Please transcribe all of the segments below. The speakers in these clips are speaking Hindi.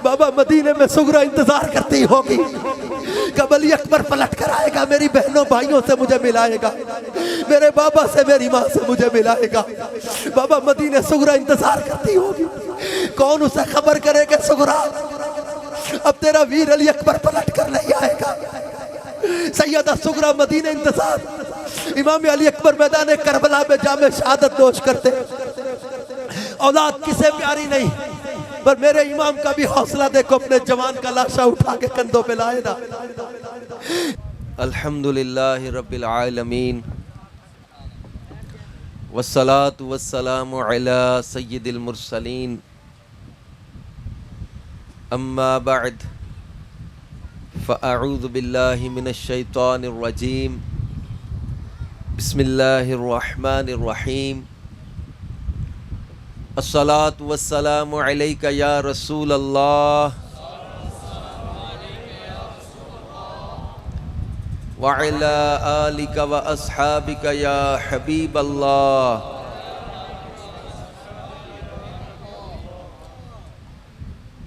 बाबा मदीने में सुगरा इंतजार करती होगी कब अली अकबर पलट कर आएगा, मेरी बहनों भाइयों से मुझे मिलाएगा, मेरे बाबा से मेरी माँ से मुझे मिलाएगा। बाबा मदीने सुगरा इंतजार करती होगी, कौन उसे खबर करेगा सुगरा अब तेरा वीर अली अकबर पलट कर नहीं आएगा। सैयदा सुगरा मदीने इंतजार। इमाम अली अकबर मैदान करबला में जामे शहादत नोश करते। औलाद किसे प्यारी नहीं, पर मेरे इमाम का भी हौसला देखो, अपने जवान का लाशा उठा के कंधों पे लाए ना। अल्हम्दुलिल्लाहि रब्बिल आलमीन वस्सलातु वस्सलामु अला सय्यिदिल मुरसलीन अम्मा बअद फ़अऊज़ु बिल्लाहि मिनश शैतानिर रजीम बिस्मिल्लाहिर रहमानिर रहीम अस्सलातु वस्सलामु अलैका या रसूल अल्लाह व अला आलिका व अस्हाबिका या हबीब अल्लाह।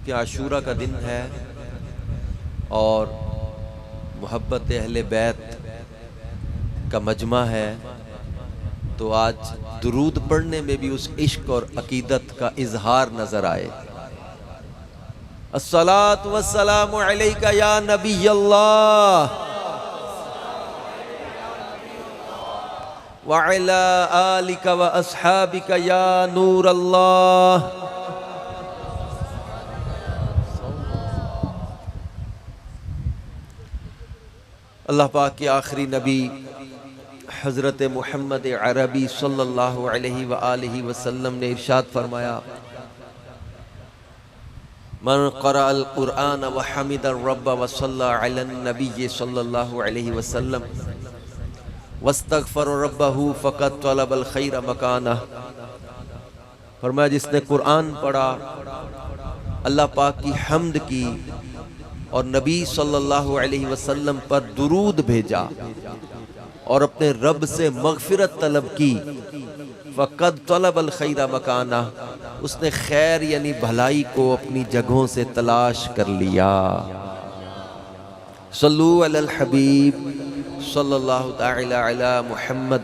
कि आशूरा का दिन है और मोहब्बत अहले बैत का मजमा है, तो आज दुरूद पढ़ने में भी उस इश्क और अकीदत का इजहार नजर आए। अस्सलातु वस्सलामु अलैका या नबी अल्लाह व अला आलिका व अस्हाबिका या नूर अल्लाह। अल्लाह पाक के आखिरी नबी हज़रत मुहम्मद अरबी सल्लल्लाहु अलैहि व आलिहि वसल्लम ने इरशाद फरमाया, मन क़रअल क़ुरआन व हमिदर रब्ब व सल्ला अलन नबी सल्लल्लाहु अलैहि वसल्लम वस्तग़फ़र रब्बहु फ़क़द तलबल खैर मकाना। फरमाया जिसने कुरान पढ़ा, अल्लाह पाक की हम्द की और नबी सल्लल्लाहु अलैहि वसल्लम पर दुरूद भेजा और अपने रब से मग़फ़िरत तलब की, फ़क़द तलबल खैर मकाना, उसने खैर यानी भलाई को अपनी जगहों से तलाश कर लिया। सल्लु अलल हबीब सल्लल्लाहु तआला अला मुहम्मद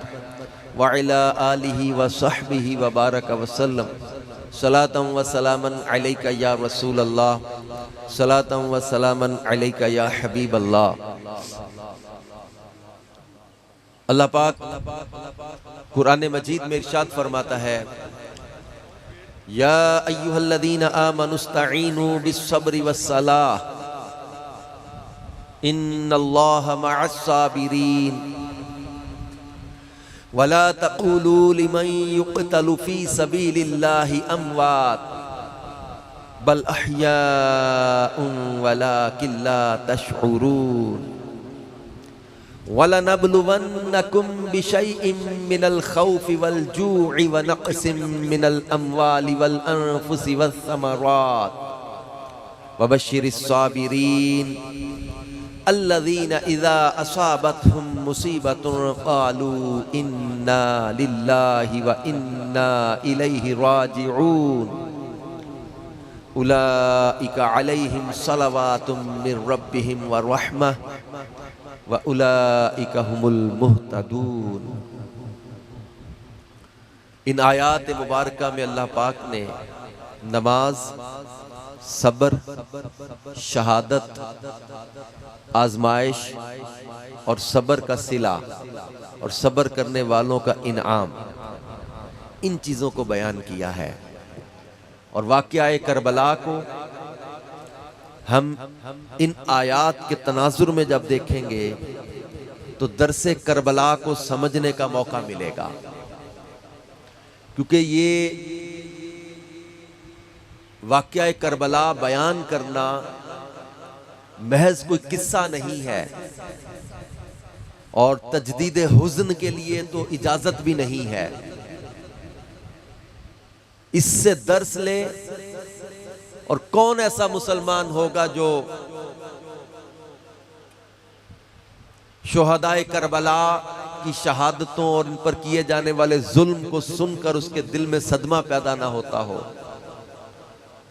व अला आलिहि व सहबिहि व बारक वसल्लम। सलातम व सलामन अलैका या रसूल अल्लाह, सलातम व सलामन अलैका या हबीब अल्लाह। अल्लाह पाक कुरान मजीद में इरशाद फरमाता है, या अय्युहल्लज़ीना आमनुस्तईनु बिस्सब्रि वस्सलाह इन्नल्लाहा मअस्साबिरीन वला तक़ूलू लिमन युक़तलु फ़ी सबीलिल्लाहि अमवात बल अहयाउन वलाकिन ला तशऊरून वलनब्लुवन्नकुम बिशैइन मिनल खौफ़ि वल जू'i व नक़्सिम मिनल अम्वालि वल अनफुसि वस्समरात वबश्शिरिस साबिरीन अल्लज़ीना इज़ा असाबतहुम मुसीबतुन क़ालू इन्ना लिल्लाहि व इन्ना इलैहि राजिऊन उलाइका अलैहिम सलवातुम मिर रब्बिहिम व रहमह व उलाइका हुमुल मुहतदून। इन आयात मुबारका में अल्लाह पाक ने नमाज, सब्र, शहादत, आजमाइश और सब्र का सिला और सब्र करने वालों का इनाम, इन चीज़ों को बयान किया है। और वाक़या करबला को हम इन आयात के तनाजुर में जब देखेंगे तो दरसे करबला को समझने का मौका मिलेगा, क्योंकि ये वाक़या करबला बयान करना महज कोई किस्सा नहीं है और तजदीद हुज़्न के लिए तो इजाजत भी नहीं है। इससे दर्स ले, और कौन ऐसा मुसलमान होगा जो शुहदाए करबला की शहादतों और इन पर किए जाने वाले जुल्म को सुनकर उसके दिल में सदमा पैदा ना होता हो।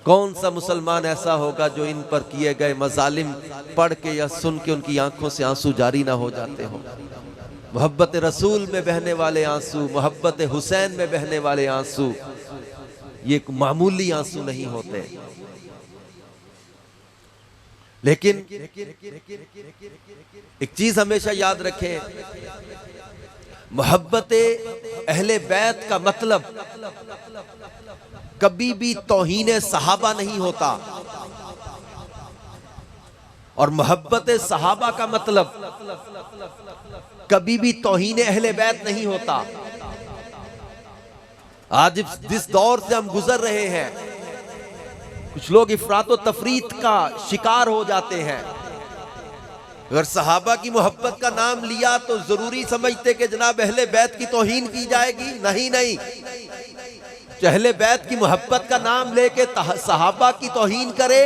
कौन सा मुसलमान ऐसा होगा जो इन पर किए गए मजालिम पढ़ के या सुन के उनकी आंखों से आंसू जारी ना हो जाते हो। मोहब्बत रसूल में बहने वाले आंसू, मोहब्बत हुसैन में बहने वाले आंसू, ये एक मामूली आंसू नहीं होते। लेकिन एक चीज हमेशा याद रखें, मोहब्बत अहले बैत का मतलब कभी भी तौहीन सहाबा नहीं होता, और मोहब्बत सहाबा का मतलब कभी भी तौहीन अहले बैत नहीं होता। आज जिस दौर से हम गुजर रहे हैं, कुछ लोग इफरात व तफरीत का शिकार हो जाते हैं। अगर सहाबा की मोहब्बत का नाम लिया तो जरूरी समझते कि जनाब अहले बैत की तौहीन की जाएगी। नहीं नहीं, अहले बैत की मोहब्बत का नाम लेके सहाबा की तौहीन करे,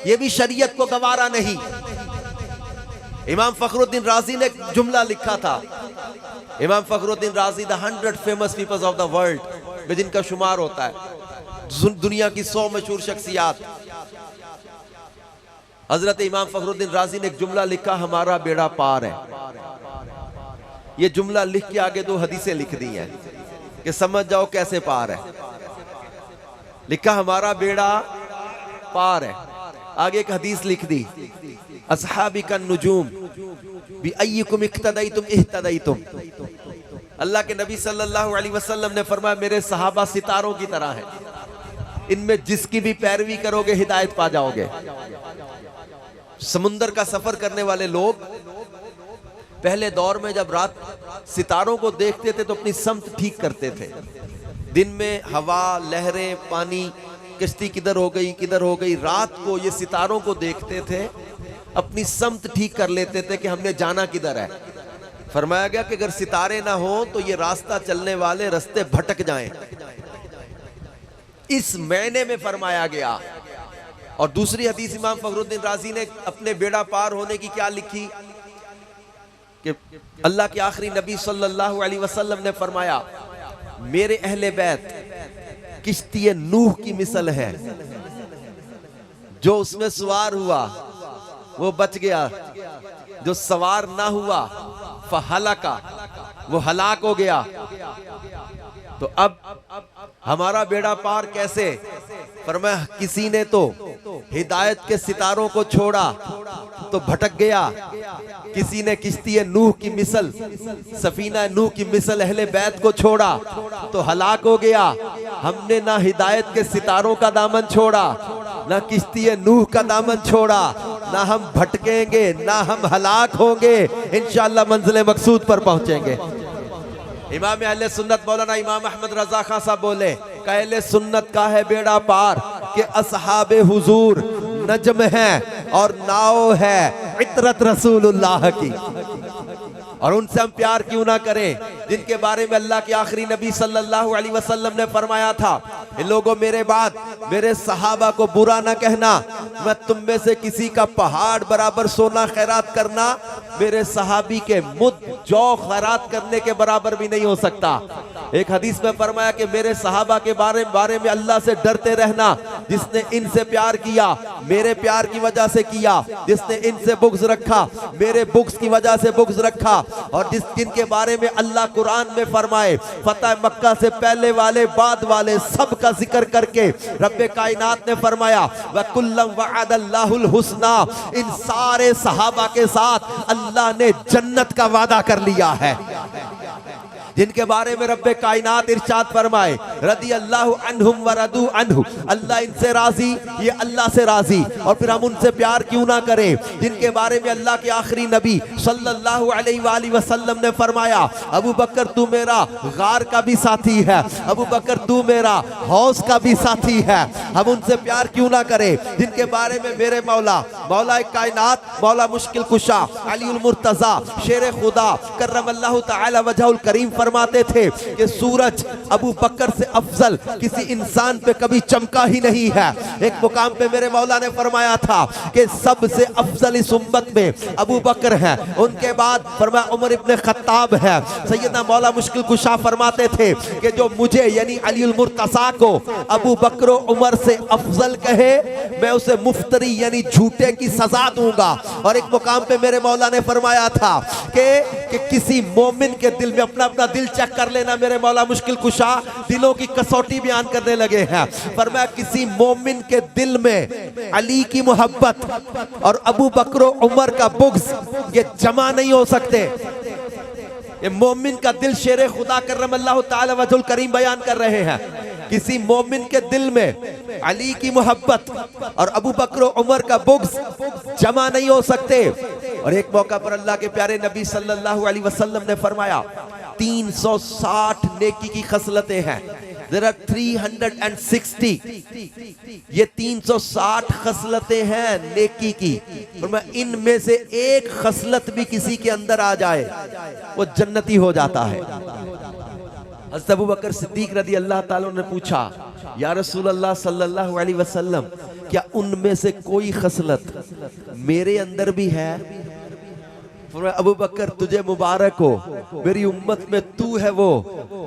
ये भी शरीयत को गवारा नहीं। इमाम फखरुद्दीन राजी ने एक जुमला लिखा था। Imam Fakhruddin Razi the 100 famous peoples of the world में जिनका शुमार होता है, दुनिया की 100 मशहूर शख्सियात। हजरत इमाम फखरुद्दीन राजी ने एक जुमला लिखा, हमारा बेड़ा पार है। ये जुमला लिख के आगे 2 हदीसें लिख दी हैं कि समझ जाओ कैसे पार है। लिखा हमारा बेड़ा पार है, आगे एक हदीस लिख दी, अस्हाबी का नुजूम बि अय्युकुम इक्तदैतुम इह्तदैतुम। अल्लाह के नबी सल्लल्लाहु अलैहि वसल्लम ने फरमाया, मेरे सहाबा सितारों की तरह हैं, इनमें जिसकी भी पैरवी करोगे हिदायत पा जाओगे। समुंदर का सफर करने वाले लोग पहले दौर में जब रात सितारों को देखते थे तो अपनी समत ठीक करते थे। दिन में हवा, लहरें, पानी, कश्ती किधर हो गई किधर हो गई, रात को ये सितारों को देखते थे, अपनी समत ठीक कर लेते थे कि हमने जाना किधर है। फरमाया गया कि अगर सितारे ना हो तो ये रास्ता चलने वाले रास्ते भटक जाएं, इस महीने में फरमाया गया। और दूसरी हदीस इमाम फखरुद्दीन राजी ने अपने बेड़ा पार होने की क्या लिखी कि अल्लाह के आखिरी नबी सल्लल्लाहु अलैहि वसल्लम ने फरमाया, मेरे अहले बैत किश्ती नूह की मिसल है, जो उसमें सवार हुआ वो बच गया, जो सवार ना हुआ फहलका वो हलाक हो गया। तो अब हमारा बेड़ा पार कैसे? फरमाया किसी ने तो हिदायत के सितारों को छोड़ा तो भटक गया, किसी ने किश्ती नूह की मिसल, सफीना नूह की मिसल अहले बैत को छोड़ा तो हलाक हो गया। हमने ना हिदायत के सितारों का दामन छोड़ा, ना किश्ती नूह का दामन छोड़ा, ना हम भटकेंगे ना हम हलाक होंगे, इंशाअल्लाह मंजिल मकसूद पर पहुंचेंगे। इमाम अहले सुन्नत मौलाना इमाम अहमद रजा खां साहब बोले, अहले सुन्नत का है बेड़ा पार के असहाबे हुजूर नजम है और नाव है इतरत रसूलुल्लाह की। और उनसे हम प्यार क्यों ना करें जिनके बारे में अल्लाह के आखिरी नबी सल्लल्लाहु अलैहि वसल्लम ने फरमाया था, इन लोगों मेरे बाद मेरे सहाबा को बुरा ना कहना, मैं तुम में से किसी का पहाड़ बराबर सोना खैरात करना मेरे सहाबी के मुद जौ खैरात करने के बराबर भी नहीं हो सकता। एक हदीस में फरमाया कि मेरे सहाबा के बारे में अल्लाह से डरते रहना, जिसने इनसे प्यार किया मेरे प्यार की वजह से किया, जिसने इनसे बुग़्ज़ रखा मेरे बुग़्ज़ की वजह से बुग़्ज़ रखा। और जिनके बारे में अल्लाह कुरान में फरमाए फतह मक्का से पहले वाले बाद वाले सब का जिक्र करके रब्बे कायनात ने फरमाया व कुल्लम वअदल्लाहुल हुस्ना, इन सारे सहाबा के साथ अल्लाह ने जन्नत का वादा कर लिया है। जिनके बारे में रब्बे कायनात इरशाद फरमाए रदी अल्लाहु अन्हुम व रदू अन्हु, अल्लाह इनसे राजी ये अल्लाह से राजी, और फिर हम उनसे प्यार क्यों ना करें। जिनके बारे में अल्लाह के आखिरी नबी सल्लल्लाहु अलैहि वसल्लम ने फरमाया अबू बकर तू मेरा गार का भी साथी है, अबू बकर तू मेरा हौस का भी साथी है, हम उनसे प्यार क्यों ना करें। जिनके बारे में मेरे मौला मौला कायनात मौला मुश्किल कुशा अलीउल मुर्तजा शेर खुदा कर्रमल्लाहु तआला वजहुल करीम फरमाते थे कि सूरज अबू बकर से अफजल किसी इंसान पे कभी चमका ही नहीं है। एक मुकाम पे मेरे मौला ने फरमाया था कि सबसे अफजल इस उम्मत में अबू बकर है, उनके बाद फरमाया उमर इब्ने खत्ताब है। सैयदना मौला मुश्किल कुशा फरमाते थे कि जो मुझे यानी अलीउल मुर्तज़ा को अबू बकर उमर से अफजल कहे मैं उसे मुफ्तरी यानी झूठे की सजा दूंगा। और एक मुकाम पे मेरे मौला ने फरमाया था कि किसी मोमिन के दिल में अपना अपना दिल चेक कर लेना। मेरे मौला मुश्किल कुशा दिलों की कसौटी बयान करने लगे हैं। फरमाया किसी मोमिन के दिल में अली की मोहब्बत और अबू बकर उमर का बुग़्ज़ ये जमा नहीं हो सकते। ये मोमिन का दिल शेर खुदा करमल्लाहु ताला वजहुल करीम बयान कर रहे हैं। किसी मोमिन के दिल में अली की मोहब्बत और अबू बकर उमर का बुग़्ज़ जमा नहीं हो सकते। और एक मौका पर अल्लाह के प्यारे नबी सल्लल्लाहु अलैहि वसल्लम ने फरमाया 360 नेकी की खसलतें हैं। There are 360। ये 360 खसलतें हैं नेकी की, और मैं इनमें से एक खसलत भी किसी के अंदर आ जाए वो जन्नती हो जाता है। हज़रत अबू बकर सिद्दीक रज़ी अल्लाह ताला ने पूछा या रसूल अल्लाह सल्लल्लाहु अलैहि वसल्लम क्या उनमें से कोई खसलत मेरे अंदर भी है? अबू बकर तुझे मुबारक हो, मेरी उम्मत में तू है वो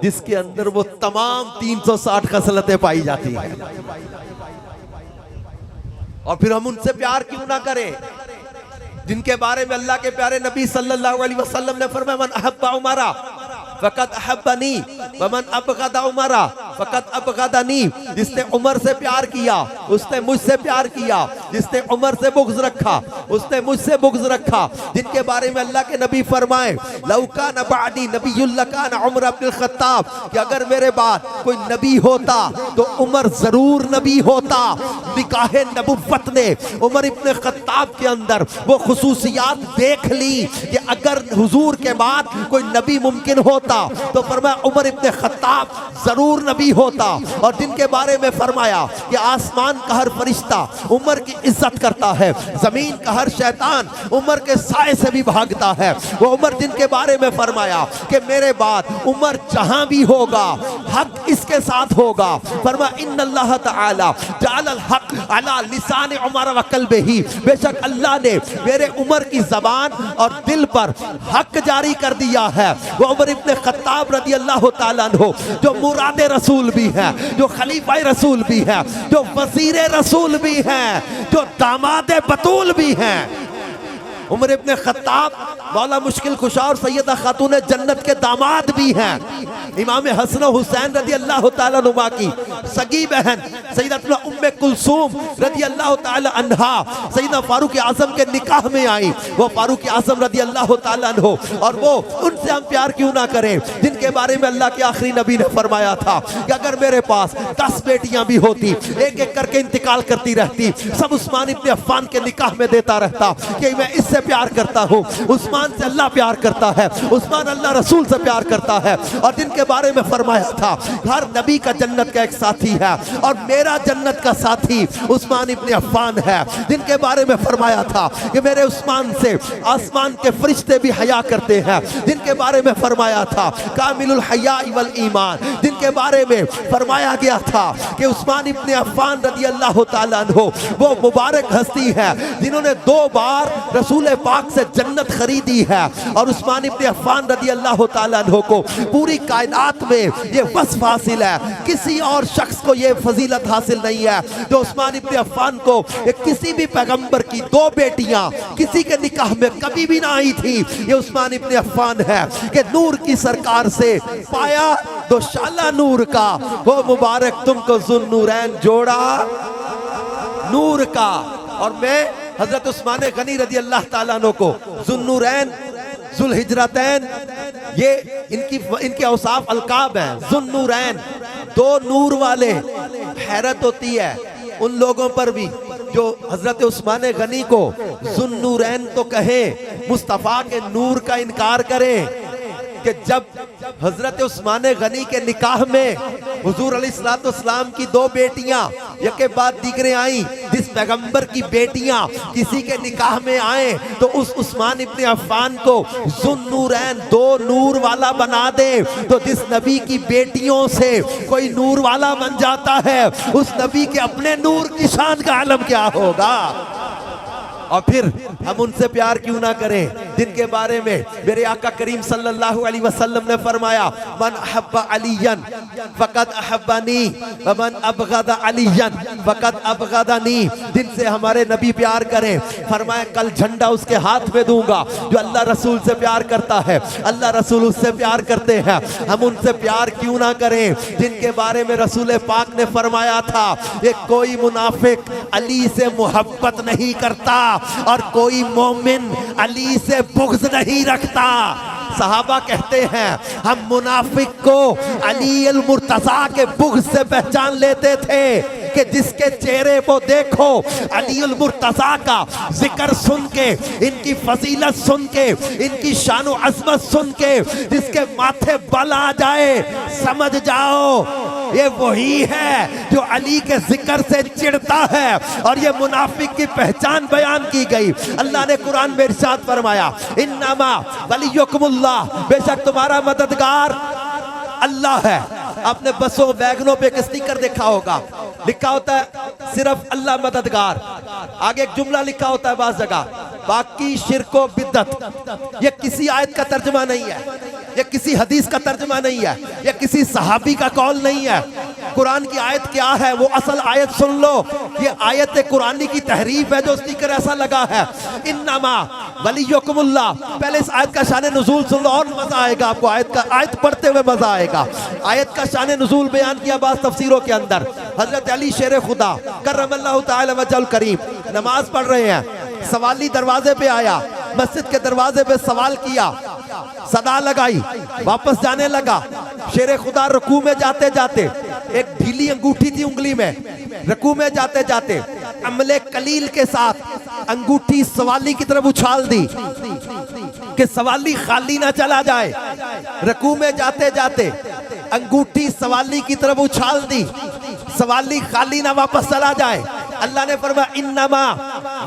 जिसके अंदर वो तमाम 360 खसलतें पाई जाती हैं। और फिर हम उनसे प्यार क्यों ना करें जिनके बारे में अल्लाह के प्यारे नबी सल्लल्लाहु अलैहि वसल्लम ने फरमाया मन अहब्बा उमरा फ़क़द अहब्बनी वमन अबग़दा उमरा फ़क़द अबग़दनी। जिसने उमर से प्यार किया उसने मुझसे प्यार किया, जिसने उमर से बुग़्ज़ रखा उसने मुझसे बुग़्ज़ रखा। जिनके बारे में अल्लाह के नबी फरमाए लौ कान बअदी नबियुन लकान उमर इब्नुल खत्ताब, कि अगर मेरे बाद कोई नबी होता तो उमर जरूर नबी होता। निकाहे नबुव्वत ने उमर इब्ने खत्ताब के अंदर वो खुसूसियात देख ली कि अगर हुजूर के बाद कोई नबी मुमकिन होता तो फरमाया उमर इब्ने खत्ताब जरूर नबी होता। और जिनके बारे में फरमाया कि आसमान का हर फरिश्ता उमर की इज्जत करता है, जमीन का हर शैतान उमर के साए से भी भागता है, वो उमर जिनके बारे में फरमाया कि मेरे बाद उमर जहां भी होगा हक इसके साथ होगा। फरमाया इन्नल्लाह तआला जअल हक अला लिसान उमर व कल्बिही, बेशक अल्लाह ने मेरे उमर की जबान और दिल पर हक जारी कर दिया है। वो उमर इब्ने खत्ताब रज़ी अल्लाह ताला अन्हु जो मुरादे रसूल भी है, जो खलीफा रसूल भी है, जो वज़ीर रसूल भी है, जो दामाद बतूल भी हैं। उमर इब्ने खत्ताब मौला मुश्किल कुशा और सैयदा खातून जन्नत के दामाद भी हैं। इमाम हसन हुसैन रज़ी अल्लाह ताला नुमा की सगी बहन सैयदतुना उम्मे कुलसूम रज़ी अल्लाह ताला अन्हा सैयदना फारूक आज़म के निकाह में आई। वो फारूक आज़म रज़ी अल्लाह ताला अन्हु, और वो उनसे हम प्यार क्यों ना करें जिनके बारे में अल्लाह के आखिरी नबी ने फरमाया था कि अगर मेरे पास 10 बेटियां भी होती एक एक करके इंतकाल करती रहती, सब उस्मान इब्ने अफ़्फ़ान के निकाह में देता रहता कि मैं इससे प्यार करता हूँ। उस्मान से अल्लाह प्यार करता है, उस्मान अल्लाह रसूल से प्यार करता है। और जिनके बारे में फरमाया था हर नबी का जन्नत का एक साथी है और मेरा जन्नत का साथी उस्मान इब्ने अफ़्फ़ान है। जिनके बारे में फरमाया था कि मेरे उस्मान से आसमान के फरिश्ते भी हया करते हैं। जिनके बारे में फरमाया था कामिलुल हया वल ईमान। जिनके बारे में फरमाया गया था कि उस्मान इब्ने अफ़्फ़ान रज़ी अल्लाह ताला अन्हु वो मुबारक हस्ती है जिन्होंने 2 बार रसूल पाक से जन्नत खरीदी है। और उस्मान इब्ने अफ़्फ़ान रज़ी अल्लाह ताला अन्हु को पूरी कायनात में ये वस्फ़ हासिल है, किसी और शख्स को ये फजीलत हासिल नहीं है जो उस्मान इब्ने अफ़्फ़ान को किसी भी पैगंबर की 2 बेटियां किसी के निकाह में कभी भी ना आई थी। ये उस्मान इब्ने अफ़्फ़ान है कि नूर की सरकार से पाया तो शाला नूर का, वो मुबारक तुमको ज़ुन्नूरैन जोड़ा नूर का। और मैं हजरत उस्मान गनी रज़ी अल्लाह ताला अन्हु को ज़ुन्नूरैन ज़ुल हिजरतैन ये इनके औसाफ अलकाब हैं। ज़ुन्नूरैन 2 नूर वाले। हैरत होती है उन लोगों पर भी जो हजरत उस्मान गनी को ज़ुन्नूरैन तो कहे, मुस्तफ़ा के नूर का इनकार करें कि जब हजरत उस्मान गनी के निकाह में हुजूर अलैहिस्सलाम की 2 बेटियां के बाद दीगरें आई। जिस पैगंबर की बेटियां किसी के निकाह में आए तो उस उस्मान इब्न अफ़्फ़ान को ज़ुन्नूरैन, दो नूर वाला बना दे। तो जिस नबी की बेटियों से कोई नूर वाला बन जाता है, उस नबी के अपने नूर की शान का आलम क्या होगा। और फिर हम उनसे प्यार क्यों ना करें जिनके बारे में मेरे आका करीम सल्लल्लाहु अलैहि वसल्लम ने फरमाया, मन अहब्बा अलियन फ़क़द अहब्बनी व मन अबग़दा अलियन फ़क़द अबग़दनी। जिनसे हमारे नबी प्यार करें, फरमाया कल झंडा उसके हाथ में दूंगा जो अल्लाह रसूल से प्यार करता है, अल्लाह रसूल उससे प्यार करते हैं। हम उनसे प्यार क्यों ना करें जिनके बारे में रसूल पाक ने फरमाया था, ये कोई मुनाफिक अली से मोहब्बत नहीं करता और कोई मोमिन अली से बुग़्ज़ नहीं रखता। सहाबा कहते हैं हम मुनाफिक को अली अल मुर्तज़ा के बुग़्ज़ से पहचान लेते थे कि जिसके चेहरे को देखो अली अल मुर्तज़ा का जिक्र सुन के, इनकी फजीलत सुन के, इनकी शान व अज़मत सुन के जिसके माथे बल आ जाए, समझ जाओ ये वही है जो अली के जिक्र से चिढ़ता है। और ये मुनाफिक की पहचान बयान की गई। अल्लाह ने कुरान में इरशाद फरमाया, इन्नमा वलियुकुमुल्लाह, बेशक तुम्हारा मददगार अल्लाह है। आपने बसों वैगनों पे एक स्टिकर देखा होगा, लिखा होता है सिर्फ अल्लाह मददगार, आगे एक जुमला लिखा होता है बाज़ जगह, बाकी शिरको बिद्दत। ये किसी आयत का तर्जुमा नहीं है, ये किसी हदीस का तर्जुमा नहीं है, ये किसी सहाबी का कौल नहीं है। कुरान की आयत क्या है वो असल आयत सुन लो। ये आयत कुरानी की तहरीफ है जो स्टिकर ऐसा लगा है, इन्नमा वलियुकुमुल्लाह। पहले इस आयत का शान नुज़ूल सुन लो और मजा आएगा आपको। आयत पढ़ते हुए मजा आएगा। आयत का शान नुज़ूल बयान किया बाज़ तफसीरों के अंदर। हजरत अली शेर खुदा करमल्लाहु ताला वजहुल करीम नमाज पढ़ रहे हैं, सवाली दरवाजे पे आया, मस्जिद के दरवाजे पे सवाल किया, सदा लगाई, वापस जाने लगा। शेर खुदा रुकू में जाते जाते, एक ढीली अंगूठी थी उंगली में, रुकू में जाते जाते अमले कलील के साथ अंगूठी सवाली की तरफ उछाल दी कि सवाली खाली ना चला जाए। रुकू में जाते जाते अंगूठी सवाली की तरफ उछाल दी, सवाली खाली ना वापस चला जाए। अल्लाह ने फरमाया, इन्नमा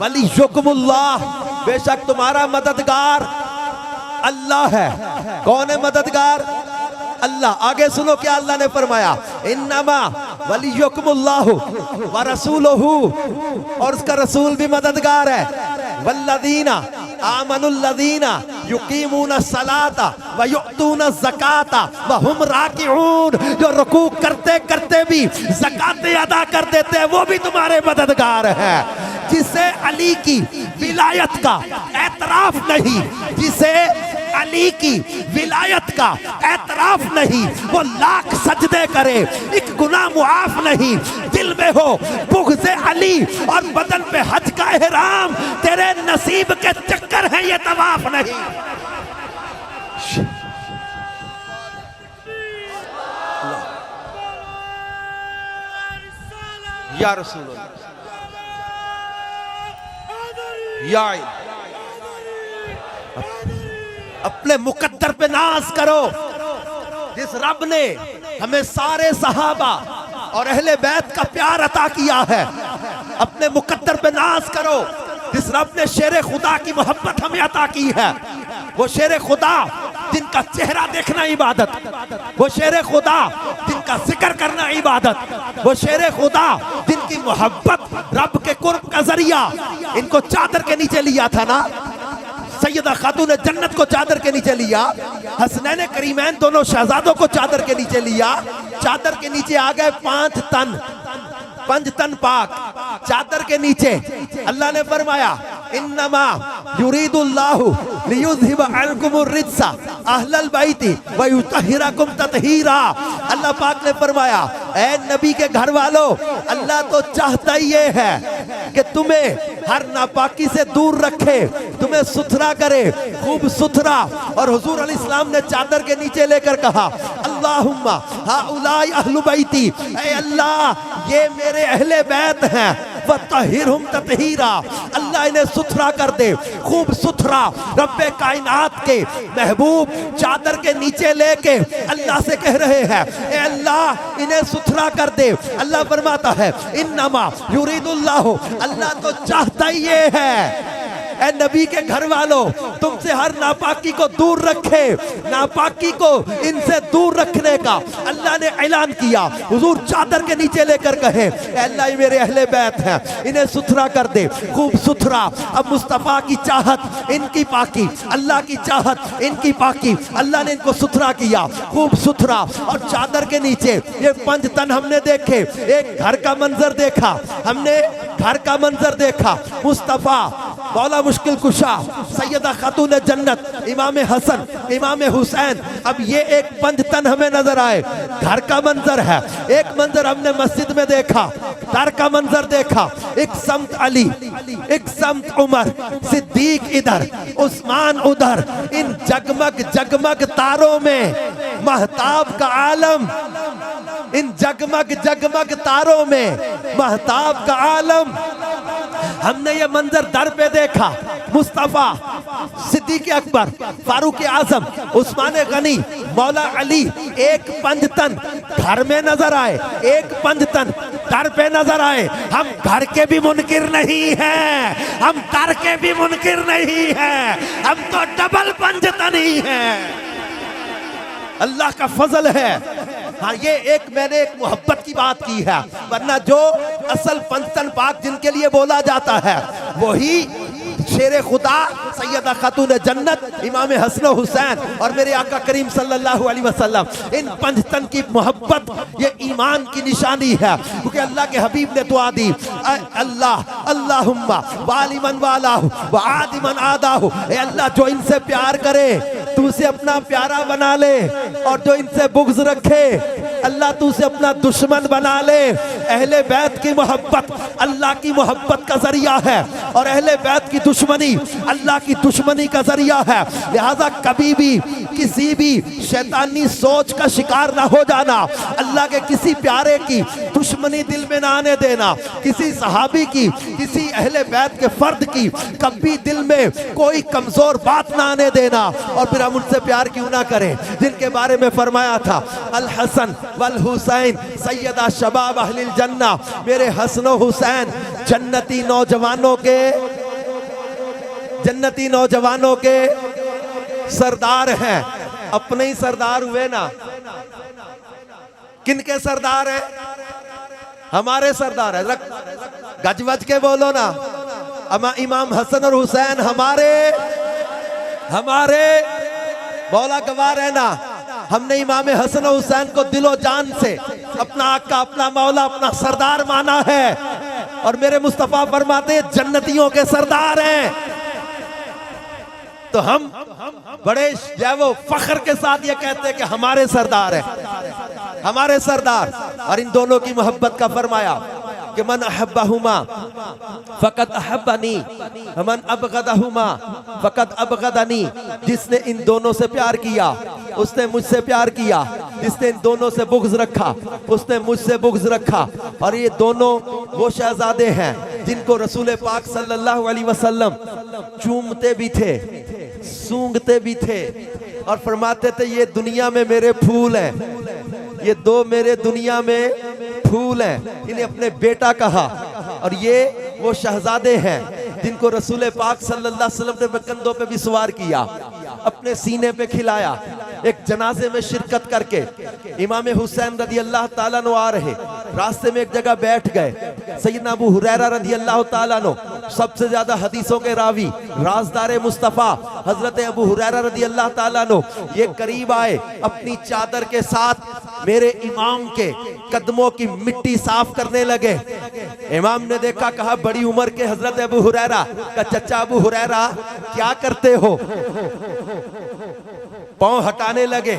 वलियुकुमुल्लाह, बेशक तुम्हारा मददगार अल्लाह है। कौन है मददगार? अल्लाह। आगे सुनो क्या अल्लाह ने फरमाया, इन्नमा वलियुकुमुल्लाहु व रसूलुहु, और उसका रसूल भी मददगार है। वल्लदीना आमनुल्लदीना युकीमूना सलाता व युअतूना ज़काता व हुम राकिऊन, जो रुकू करते करते भी ज़कात अदा कर देते हैं वो भी तुम्हारे मददगार है। जिसे अली की विलायत का एतराफ नहीं, जिसे अली की विलायत का एतराफ नहीं, वो लाख सजदे करे, एक गुनाह मुआफ नहीं। दिल में हो बुग़्ज़ अली और बदन पे हज का एहराम, तेरे नसीब के चक्कर है ये तवाफ नहीं। या रसूल या अपने मुकद्दर पे नाज करो। जिस रब ने हमें सारे सहाबा और अहले बैत का प्यार अता किया है, अपने मुकद्दर पे नाज करो। जिस रब ने शेर खुदा की मोहब्बत हमें अता की है, वो शेर खुदा जिनका चेहरा देखना इबादत, वो शेर खुदा जिनका जिक्र करना इबादत, वो शेर खुदा जिनकी मोहब्बत रब के कुर्ब का जरिया इनको चादर के नीचे लिया था ना। सैयदा खातून जन्नत को चादर के नीचे लिया, हसनैन करीमैन दोनों शहजादों को चादर के नीचे लिया। चादर के नीचे आ गए 5 तन पाक चादर के नीचे। अल्लाह ने फरमाया, इन्नमा युरीदुल्लाहु लियुज़हिबा अन्कुमुर रिज्सा अहलल बैति व युतहिरकुम ततहीरा। अल्लाह पाक ने फरमाया, ऐ नबी के घर वालों, अल्लाह तो चाहता ही ये है कि तुम्हें हर नापाकी से दूर रखे, तुम्हें सुथरा करे, खूब सुथरा। और हुजूर अलैहिस्सलाम ने चादर के नीचे लेकर कहा, अल्लाहुम्मा हाउलाई अहलु बैती, ऐ अल्लाह ये मेरे अहले बैत हैं, वतहिरहुम ततहीरा, अल्लाह इन्हें सुथरा कर दे, खूब सुथरा। रब्बे कायनात के महबूब चादर के नीचे लेके अल्लाह से कह रहे हैं, ए अल्लाह इन्हें सुथरा कर दे। अल्लाह फरमाता है, इन्नमा युरीदुल्लाहु, अल्लाह तो चाहता ही ये है, ए नबी के घर वालों, तुमसे हर नापाकी को दूर रखे, नापाकी को इनसे दूर रखने का अल्लाह ने ऐलान किया। हुजूर चादर के नीचे लेकर कहे, अल्लाह ये मेरे अहले बैत हैं, इन्हें सुथरा कर दे, खूब सुथरा। अब मुस्तफ़ा की चाहत इनकी पाकी, अल्लाह की चाहत इनकी पाकी, अल्लाह ने इनको सुथरा किया, खूब सुथरा। और चादर के नीचे ये 5 तन हमने देखे, एक घर का मंजर देखा, हमने घर का मंजर देखा। मुस्तफ़ा, मौला मुश्किल कुशा, सैयदा खातून जन्नत, इमाम हसन, इमाम हुसैन, अब ये एक 5 तन हमें नजर आए। घर का मंजर है, एक मंजर हमने मस्जिद में देखा, दर का मंजर देखा, एक समत अली, एक समत उमर, सिद्दीक इधर, उस्मान उधर। इन जगमग जगमग तारों में महताब का आलम, इन जगमग जगमग तारों में महताब का आलम। हमने ये मंजर दर पे देखा। मुस्तफा, सिद्दीक अकबर, फारूक आजम, उस्मान गनी, मौला अली, एक 5 तन घर में नजर आए, एक 5 तन दर पे नजर आए। हम घर के भी मुनकिर नहीं हैं, हम दर के भी मुनकिर नहीं हैं, हम तो डबल 5 तन ही हैं। अल्लाह का फजल है। हाँ, ये एक मैंने एक मोहब्बत की बात की है, वरना जो असल 5 तन पाक जिनके लिए बोला जाता है वही शेर खुदा सैयदा खातून जन्नत इमाम हसन हुसैन और मेरे आका करीम सल्लल्लाहु अलैहि वसल्लम। इन 5 तन की मोहब्बत ये ईमान की निशानी है, क्योंकि अल्लाह के हबीब ने दुआ दी, अल्लाह अल्लाहुम्मा वालिमन वालाहु व आदिमन आदाहु, ए अल्लाह जो इनसे प्यार करे तू उसे अपना प्यारा बना ले, और जो इनसे बुग़्ज़ रखे अल्लाह तू उसे अपना दुश्मन बना ले। अहले बैत की मोहब्बत अल्लाह की मोहब्बत का जरिया है, और अहले बैत की दुश्मनी अल्लाह की दुश्मनी का जरिया है। लिहाजा कभी भी किसी भी शैतानी सोच का शिकार ना हो जाना, अल्लाह के किसी प्यारे की दुश्मनी दिल में ना आने देना, किसी सहाबी की, किसी अहले बैत के फर्द की कभी दिल में कोई कमजोर बात ना आने देना। और फिर हम उनसे प्यार क्यों ना करें जिनके बारे में फरमाया था, अल हसन वल हुसैन सैयदा शबाब अहलिल जन्ना, मेरे हसन हुसैन जन्नती नौजवानों के सरदार हैं। अपने ही सरदार हुए ना, किनके सरदार हैं? हमारे सरदार है। गज वज के बोलो ना, इमाम हसन और हुसैन हमारे मौला गवाह रहना। हमने इमाम हसन और हुसैन को दिलो जान से अपना आका, अपना मौला, अपना सरदार माना है, और मेरे मुस्तफा फरमाते जन्नतियों के सरदार हैं। तो हम बड़े जो वो फख्र के साथ ये कहते हैं कि हमारे सरदार हैं, हमारे सरदार। और इन दोनों की मोहब्बत का फरमाया कि मन अहब्बहुमा फकत अहब्बनी, मन अबगदहुमा फकत अबगदनी। जिसने इन दोनों से प्यार किया उसने मुझसे प्यार किया, जिसने इन दोनों से बुग़्ज़ रखा उसने मुझसे बुग़्ज़ रखा। और ये दोनों वो शहजादे हैं जिनको रसूल पाक सल्लल्लाहु अलैहि वसल्लम चूमते भी थे, सूंघते भी थे, और फरमाते थे ये दुनिया में मेरे फूल हैं, ये 2 मेरे दुनिया में फूल हैं। इन्हें अपने बेटा कहा, और ये वो शहजादे हैं जिनको रसूल पाक सल्लल्लाहु अलैहि वसल्लम ने कंधों पे भी सवार किया, अपने सीने पे खिलाया। एक जनाजे में शिरकत करके इमाम हुसैन रदी अल्लाह ताला नो आ रहे, रास्ते में एक जगह बैठ गए। सैयदना अबू हुरैरा रदी अल्लाह ताला नो, सबसे ज्यादा हदीसों के रावी, राजदार मुस्तफ़ा हजरत अबू हुरैरा रदी अल्लाह ताला नो, ये करीब आए अपनी चादर के साथ मेरे इमाम के कदमों की मिट्टी साफ करने लगे। इमाम ने देखा, कहा बड़ी उम्र के हजरत अबू हुरैरा का चचा अबू हुरैरा क्या करते हो? पांव हटाने लगे।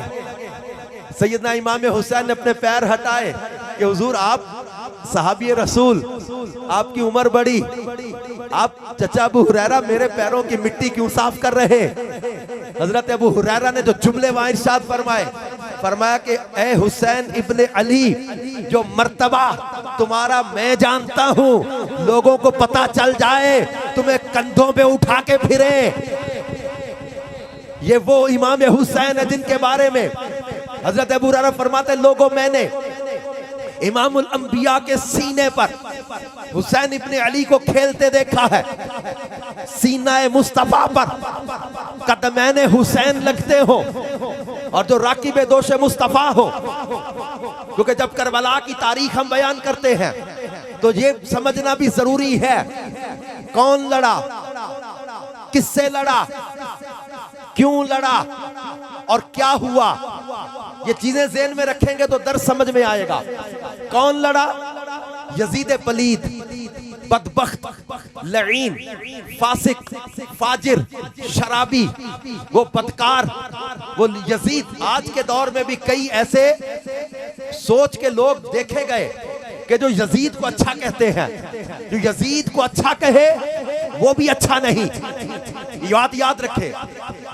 सैयदना इमाम हुसैन ने अपने पैर हटाए कि हुजूर आप सहाबी रसूल, आपकी उम्र बड़ी, आप चचा अबू हुरैरा मेरे पैरों की मिट्टी क्यों साफ कर रहे? हजरत अबू हुरैरा ने जो जुमले वहां इरशाद फरमाया कि ए हुसैन इब्ने अली, जो मर्तबा तुम्हारा मैं जानता हूं, लोगों को पता चल जाए, तुम्हें कंधों पे उठा के फिरे। ये वो इमाम हुसैन है जिनके बारे में हजरत अबू हुरैरा फरमाते, लोगों मैंने इमामुल अंबिया के सीने पर हुसैन इब्ने अली को खेलते देखा है, सीना मुस्तफा पर कदमैन हुसैन लगते हो और जो राकिब दोष मुस्तफा हो। क्योंकि जब करबला की तारीख हम बयान करते हैं तो ये समझना भी जरूरी है, कौन लड़ा, किससे लड़ा, क्यों लड़ा और क्या हुआ। ये चीजें ज़हन में रखेंगे तो दर्द समझ में आएगा। कौन लड़ा? यजीद पलीद, बदबख्त, लईन, फासिक, फाजिर, शराबी, वो बदकार, वो यजीद। आज के दौर में भी कई ऐसे सोच के लोग देखे गए कि जो यजीद को अच्छा कहते हैं, जो यजीद को अच्छा कहे वो भी अच्छा नहीं। याद रखे,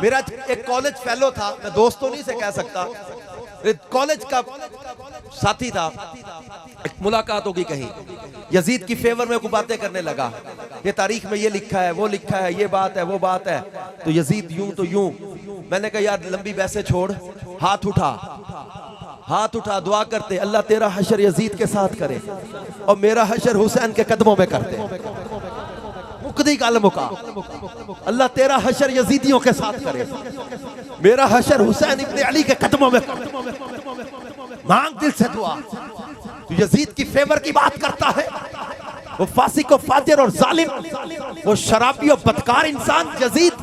मेरा एक कॉलेज फेलो था, मैं दोस्तों नहीं से कह सकता, कॉलेज का साथी था, एक मुलाकात होगी कहीं, यजीद की फेवर में कुछ बातें करने लगा, ये तारीख में ये लिखा है, वो लिखा है, ये बात है, वो बात है, तो यजीद यूं तो यूं। मैंने कहा यार लंबी बहसें छोड़, हाथ उठा, दुआ करते अल्लाह तेरा हशर यजीद के साथ करे और मेरा हशर हुसैन के कदमों में करते। मुकदी गल मुका, अल्लाह तेरा हशर यजीदियों के साथ करे, मेरा हशर हुसैन इब्ने अली के कदमों में करे। मांग दिल से दुआ। तो यजीद की फेवर की बात करता है, वो फासिक और फाजिर और जालिम, वो शराबी और बदकार इंसान यजीद,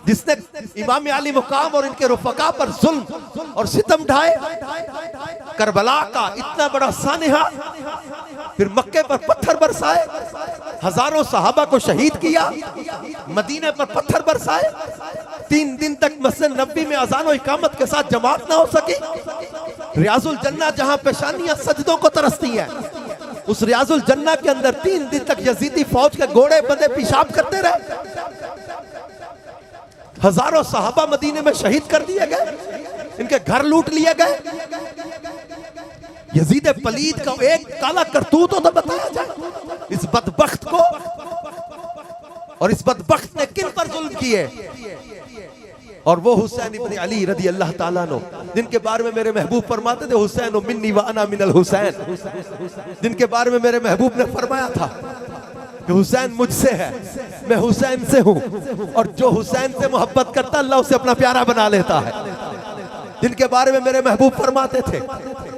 जिसने इमाम अली मुकाम और इनके रुफका पर जुल्म और सितम ढाए, करबला का इतना बड़ा सानिहा, फिर मक्के पर पत्थर बरसाए, हजारों सहाबा को शहीद किया, मदीने पर पत्थर बरसाए, 3 दिन तक मस्जिद नबी में अजान और इकामत के साथ जमात ना हो सकी। रियाजुल जन्ना जहां पेशानियां सजदों को तरसती हैं, उस रियाजुल जन्ना के अंदर 3 दिन तक यजीदी फौज के घोड़े बंदे पेशाब करते रहे। हजारों सहाबा मदीने में शहीद कर दिए गए, इनके घर लूट लिए गए। यजीद पलीद का एक काला करतूत हो तो बताया जाए इस बदबख्त को, और इस बदबख्त ने किन पर जुल्म किए। और वो हुसैन इब्ने अली रदी अल्लाह ताला नो, जिनके बारे में मेरे महबूब फरमाते थे हुसैन मिन्नी व अना मिनल हुसैन, जिनके बारे में मेरे महबूब ने फरमाया था कि हुसैन मुझसे है, मैं हुसैन से हूं, और जो हुसैन से मोहब्बत करता अल्लाह उसे अपना प्यारा बना लेता है। जिनके बारे में मेरे महबूब फरमाते थे,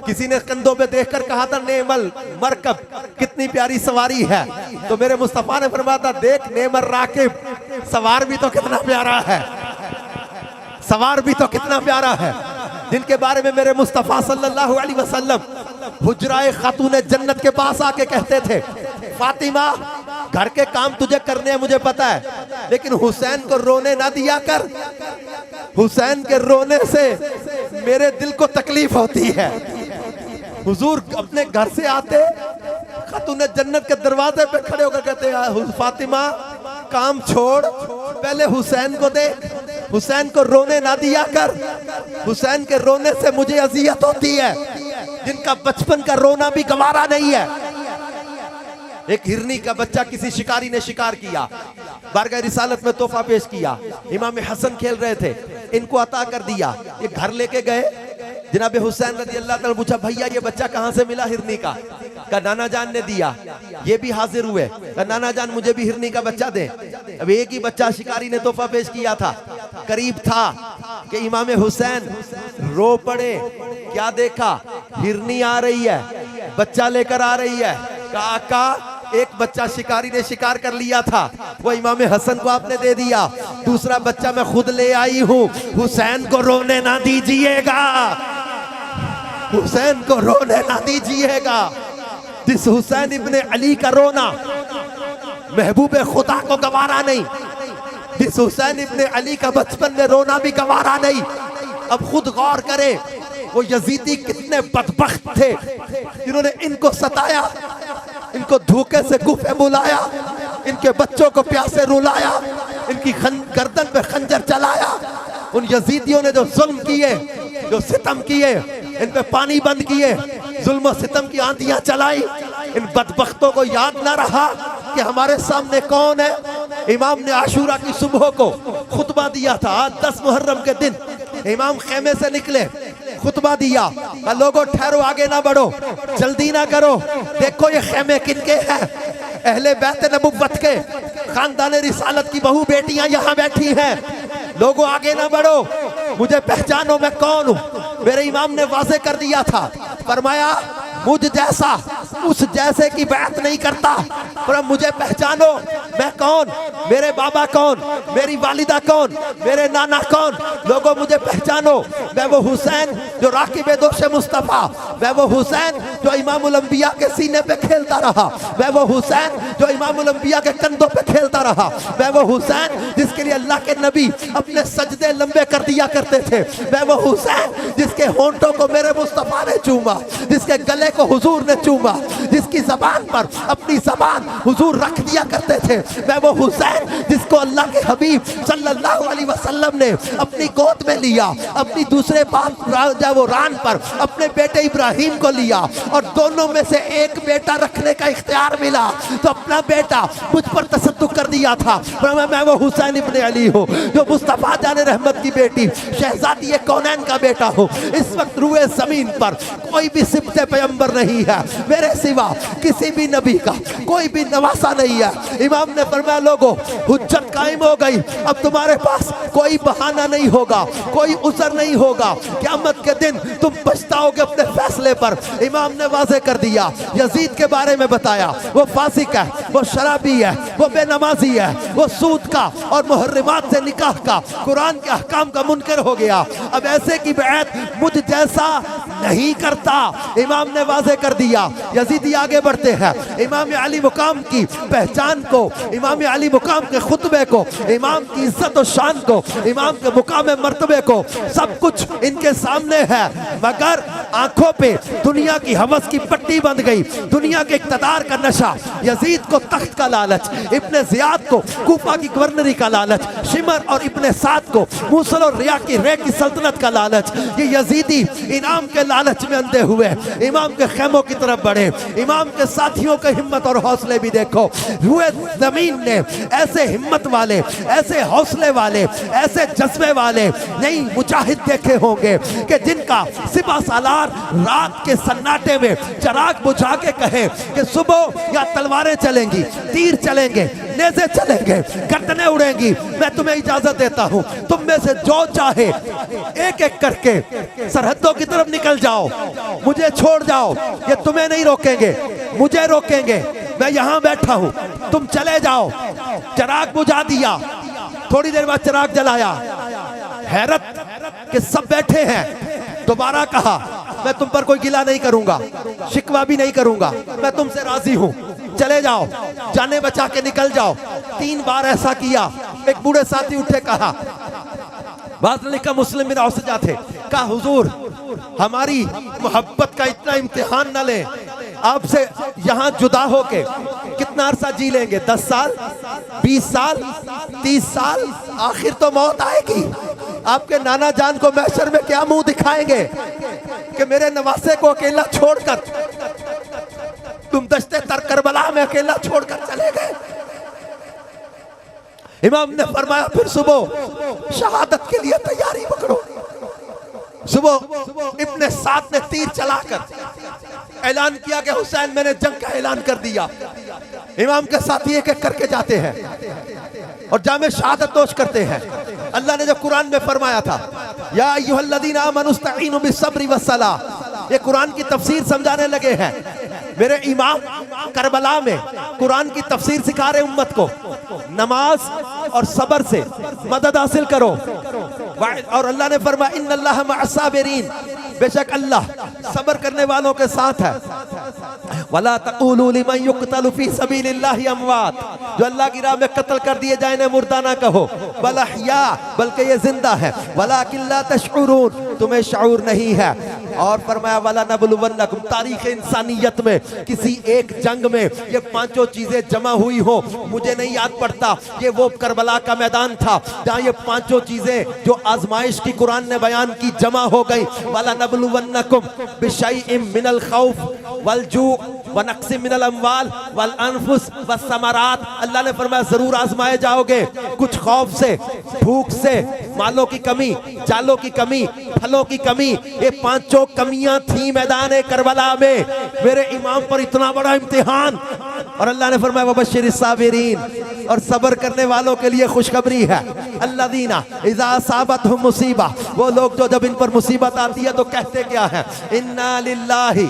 किसी ने कंधों पे देखकर कहा था नेमल मरकब, कितनी प्यारी सवारी है, तो मेरे मुस्तफा ने फरमाया था देख नेमर राकिब, सवार भी तो कितना प्यारा है, सवार भी तो कितना प्यारा है। जिनके बारे में मेरे मुस्तफा सल्लल्लाहु अलैहि वसल्लम हुजराए खातून जन्नत के पास आके कहते थे, फातिमा घर के काम तुझे करने हैं मुझे पता है, लेकिन हुसैन को रोने ना दिया कर, हुसैन के रोने से मेरे दिल को तकलीफ होती है। हुजूर अपने घर से आते, खातून जन्नत के दरवाजे पे खड़े होकर कहते हैं फातिमा काम छोड़, पहले हुसैन को देख, हुसैन को रोने ना दिया कर, हुसैन के रोने से मुझे अजियत होती है। जिनका बचपन का रोना भी गवारा नहीं है। एक हिरनी का बच्चा किसी शिकारी ने शिकार किया, बारगाह रिसालत में तोहफा पेश किया, इमाम हसन खेल रहे थे, इनको अता कर दिया, ये घर लेके गए। जनाब हुसैन रज़ी अल्लाह ताला पूछा भैया ये बच्चा कहां से मिला हिरनी का? नाना जान ने दिया। ये भी हाजिर हुए, नाना जान मुझे भी हिरनी का बच्चा दे। अब एक ही बच्चा शिकारी ने तोहफा पेश किया था, करीब था कि इमाम हुसैन रो पड़े। क्या देखा? हिरनी आ रही है, बच्चा लेकर आ रही है। काका एक बच्चा शिकारी ने शिकार कर लिया था, वो इमाम हसन को आपने दे दिया, दूसरा बच्चा मैं खुद ले आई हूं, हुसैन को रोने ना दीजिएगा, हुसैन को रोने ना दीजिएगा। जिस हुसैन इब्ने अली का रोना महबूब खुदा को गवारा नहीं, जिस हुसैन इब्ने अली का बचपन में रोना भी गवारा नहीं। अब खुद गौर करें वो यजीदी कितने बदबख्त थे जिन्होंने इनको सताया, इनको धोखे से गुफे बुलाया, इनके बच्चों को प्यासे रुलाया, इनकी गर्दन पे खंजर चलाया। उन यजीदियों ने जो जुल्म किए, जो सितम किए, इन पे पानी बंद किए, जुल्म सितम की आंधियां चलाई, इन बदबख्तों को याद ना रहा कि हमारे सामने कौन है। इमाम ने आशूरा की सुबह को खुतबा दिया था। आज 10 मुहर्रम के दिन इमाम खेमे से निकले, खुतबा दिया, लोगों ठहरो, आगे ना बढ़ो, जल्दी ना करो, देखो ये खेमे किनके हैं, अहले बैत नबुव्वत के, खानदान रिसालत की बहू बेटियां यहाँ बैठी हैं, लोगों आगे ना बढ़ो, मुझे पहचानो मैं कौन हूँ। मेरे इमाम ने वाज़े कर दिया था, फरमाया मुझ जैसा उस जैसे की बात नहीं करता, पर मुझे पहचानो मैं कौन, मेरे बाबा कौन, मेरी वालिदा कौन, मेरे नाना कौन, लोगों मुझे पहचानो, मैं वो हुसैन जो राकिब दोष मुस्तफ़ा, मैं वो हुसैन जो इमामुल अंबिया के सीने पे खेलता रहा, मैं वो हुसैन जो इमामुल अंबिया के कंधों पे खेलता रहा, मैं वो हुसैन जिसके लिए अल्लाह के नबी अपने सजदे लंबे कर दिया करते थे, मैं वो हुसैन जिसके होंठों को मेरे मुस्तफ़ा ने चूमा, जिसके गले को हुजूर ने चूमा, जिसकी ज़बान पर अपनी ज़बान हुजूर रख दिया करते थे, मैं वो हुसैन जिसको अल्लाह के हबीब सल्लल्लाहु अलैहि वसल्लम ने अपनी गोद में लिया, अपनी दूसरे बाप वो रान पर अपने बेटे इब्राहिम को लिया और दोनों में से एक बेटा रखने का इख्तियार मिला तो अपना बेटा मुझ पर तसद्दुक कर दिया था। मैं वो हुसैन इब्ने अली हूँ जो मुस्तफ़ा जाने रहमत की बेटी शहजादी कौनैन का बेटा हूँ। इस वक्त रुए ज़मीन पर कोई भी सिबते पैगंबर नहीं है मेरे सिवा, किसी भी नबी का कोई भी नवासा नहीं है। इमाम ने फरमाया लोगों हुज्जत कायम हो गई, अब तुम्हारे पास कोई बहाना नहीं होगा, कोई उज़र नहीं होगा, क़यामत के दिन तुम पछताओगे अपने फैसले पर। इमाम ने वाज़े कर दिया, यजीद के बारे में बताया, वो फासिक है, वो शराबी है, वो बेनमाजी है, वो सूद का और मुहर्रिमात से निकाह का, कुरान के अहकाम का मुनकर हो गया। अब ऐसे की बैत मुझ जैसा नहीं करता, इमाम ने वाज़े कर दिया। यजीदी आगे बढ़ते हैं, इमाम अली मुकाम की पहचान को, इमाम अली मुकाम के खुतबे को, इमाम की इज्जत और शान को, इमाम के मुकाम मर्तबे को, सब कुछ इनके सामने है, मगर आंखों पे दुनिया की हवस की पट्टी बंध गई, दुनिया के इक़्तिदार का नशा, यजीद को तख्त का लालच, इब्ने ज़ियाद को कूफा की गवर्नरी का लालच, शिमर और इब्ने साद को मूसल और रिया की रे की सल्तनत का लालच। ये यजीदी इनाम के लालच में अंधे हुए इमाम के खेमों की तरफ बढ़े। इमाम के साथियों के हिम्मत और हौसले भी देखो, रुए ज़मीन ने ऐसे हिम्मत वाले, ऐसे हौसले वाले, ऐसे जज्बे वाले नहीं मुजाहिद देखे होंगे कि जिनका सिपा सालार रात के सन्नाटे में चराग बुझा के कहे कि सुबह या तलवारें चलेंगी, तीर चलेंगे, नेज़े चलेंगे, गर्दनें उड़ेंगी, मैं तुम्हें इजाजत देता हूं, तुम में से जो चाहे एक एक करके सरहदों की तरफ निकल जाओ, मुझे छोड़ जाओ, ये तुम्हें नहीं रोकेंगे, मुझे रोकेंगे, मैं यहां बैठा हूं, तुम चले जाओ। चराग बुझा दिया, थोड़ी देर बाद चराग जलाया, हैरत के सब बैठे हैं। दोबारा कहा मैं तुम पर कोई गिला नहीं करूंगा, शिकवा भी नहीं करूंगा, मैं तुमसे राजी हूं, चले जाओ, जाने बचा के निकल जाओ। 3 बार ऐसा किया। एक बूढ़े साथी उठे, कहा बात लिखा मुस्लिम बिन औसजा थे, कहा हुजूर हमारी मोहब्बत का इतना इम्तिहान न ले, आपसे यहाँ जुदा होके कितना अरसा जी लेंगे, 10 साल, 20 साल, 30 साल, आखिर तो मौत आएगी। आपके नाना जान को महशर में क्या मुंह दिखाएंगे कि मेरे नवासे को अकेला छोड़कर तुम दश्ते तर करबला में अकेला छोड़कर चले गए। इमाम ने फरमाया फिर सुबह शहादत के लिए तैयारी पकड़ो। सुबह इब्ने साद ने तीर चलाकर ऐलान किया कि हुसैन मैंने जंग का ऐलान कर दिया। इमाम के साथी एक एक करके जाते हैं और जामे शहादत नोश करते हैं। अल्लाह ने जो कुरान में फरमाया था या अय्युहल्लज़ीना आमनू इस्तईनु बिस्सब्रि वस्सलाह, ये कुरान की तफसीर समझाने लगे हैं। मेरे इमाम करबला में कुरान की तफसीर सिखा रहे उम्मत को, नमाज और सब्र से मदद हासिल करो। और अल्लाह ने फरमाया इन्नल्लाह मअस्साबिरीन, बेशक अल्लाह सब्र करने वालों के साथ है। वला तक़ूलू लिमन युक़तलु फ़ी सबीलिल्लाहि अमवात, जो अल्लाह की राह में कत्ल कर दिए जाए ने मुर्दा ना कहो, बल अहया, बल्कि ये जिंदा है। वलाकिन ला तशऊरून, तुम्हें शऊर नहीं है। और फरमाया वाला नबलुवन्नकुम, तारीख इंसानियत में किसी एक जंग में ये पांचों चीजें जमा हुई हो, मुझे नहीं याद पड़ता, ये वो करबला का मैदान था जहाँ ये पांचों चीजें जो आजमाइश की कुरान ने बयान की जमा हो गई। वाला नबलुवन्नकुम बिशैइन मिनल खौफ वल जू व नक्सिम मिनल अम्वाल वल अनफुस व समरात। अल्लाह ने फरमाया जरूर आजमाए जाओगे, कुछ खौफ से, भूख से, मालों की कमी, जालों की कमी, फलों की कमी, ये पांचों कमियां थी मैदान करबला में। मेरे इमाम पर इतना बड़ा इम्तिहान, और अल्लाह ने फरमाया वबश्शिर साबिरीन, और सब्र करने वालों के लिए खुशखबरी है। अल्लज़ीना इज़ा असाबतहुम मुसीबा, वो लोग जो जब इन पर मुसीबत आती है तो कहते क्या है, इन्ना लिल्लाहि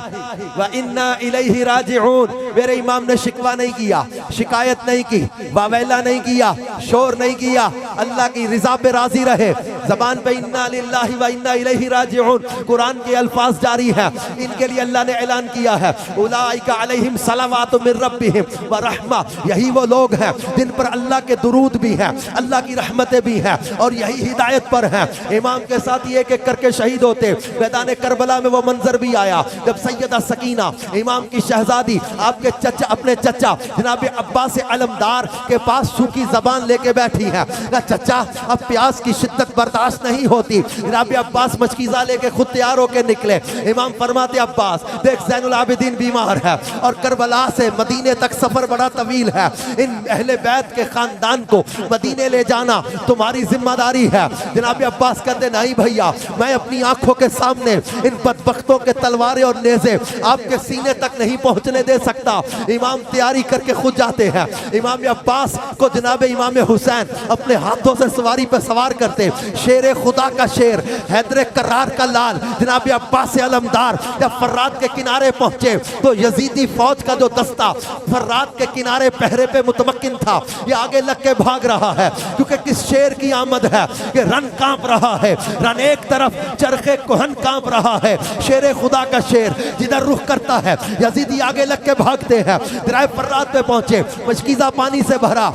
व इन्ना इलैहि राजिऊन। मेरे इमाम ने शिकवा नहीं किया, शिकायत नहीं की, वावेला नहीं किया, शोर नहीं किया, अल्लाह की रिजा पे राजी रहे। जबान पे इन्ना लिल्लाहि व इन्ना इलैहि राजिऊन कुरान के अल्फाज जारी है। इनके लिए अल्लाह ने ऐलान किया है, उलाइका अलैहिम सलावातु मिर रब्बिहिम व रहमा, यही वो लोग हैं जिन पर अल्लाह के दुरूद भी हैं, अल्लाह की रहमतें भी हैं, और यही हिदायत पर हैं। इमाम के साथ एक एक करके शहीद होते। मैदान करबला में वो मंजर भी आया जब सैयदा सकीना, इमाम की शहजादी, आपके चचा, अपने चचा जनाब अब्बास अलमदार के पास सूखी जबान लेके बैठी है। चचा अब प्यास की शिद्दत बर्दाश्त नहीं होती। जनाब अब्बास मशकीज़ा लेके खुद तैयार होकर निकले। इमाम फरमाते अब्बास देख ज़ैनुल आबिदीन बीमार है और करबला से मदीने तक सफर बड़ा तवील है, इन अहले बैत के खानदान को मदीने ले जाना तुम्हारी जिम्मेदारी है। जनाब अब्बास कहते नहीं भैया, मैं अपनी आंखों के सामने इन बदबख्तों के तलवारें और नेज़े आपके सीने तक नहीं पहुंचने दे सकता। इमाम तैयारी करके खुद जाते हैं। इमाम अब्बास को जनाब इमाम हुसैन अपने हाथों से सवारी पर सवार करते। शेर खुदा का शेर, हैदर करार का लाल जनाब अब्बास अलमदार जब फर्रात के किनारे पहुंचे तो यजीदी फौज का जो दस्ता फर्रात के किनारे पहरे पे मुतमक्किन था, ये आगे लग के भाग रहा है क्योंकि किस शेर की आमद है। ये रन कांप रहा है, रन एक तरफ, चरखे कोहन कांप रहा है। शेर खुदा का शेर जिधर रुख करता है यजीदी आगे लग के भागते हैं। दराए फर्रात पे पहुंचे, मशकीज़ा पानी से भरा,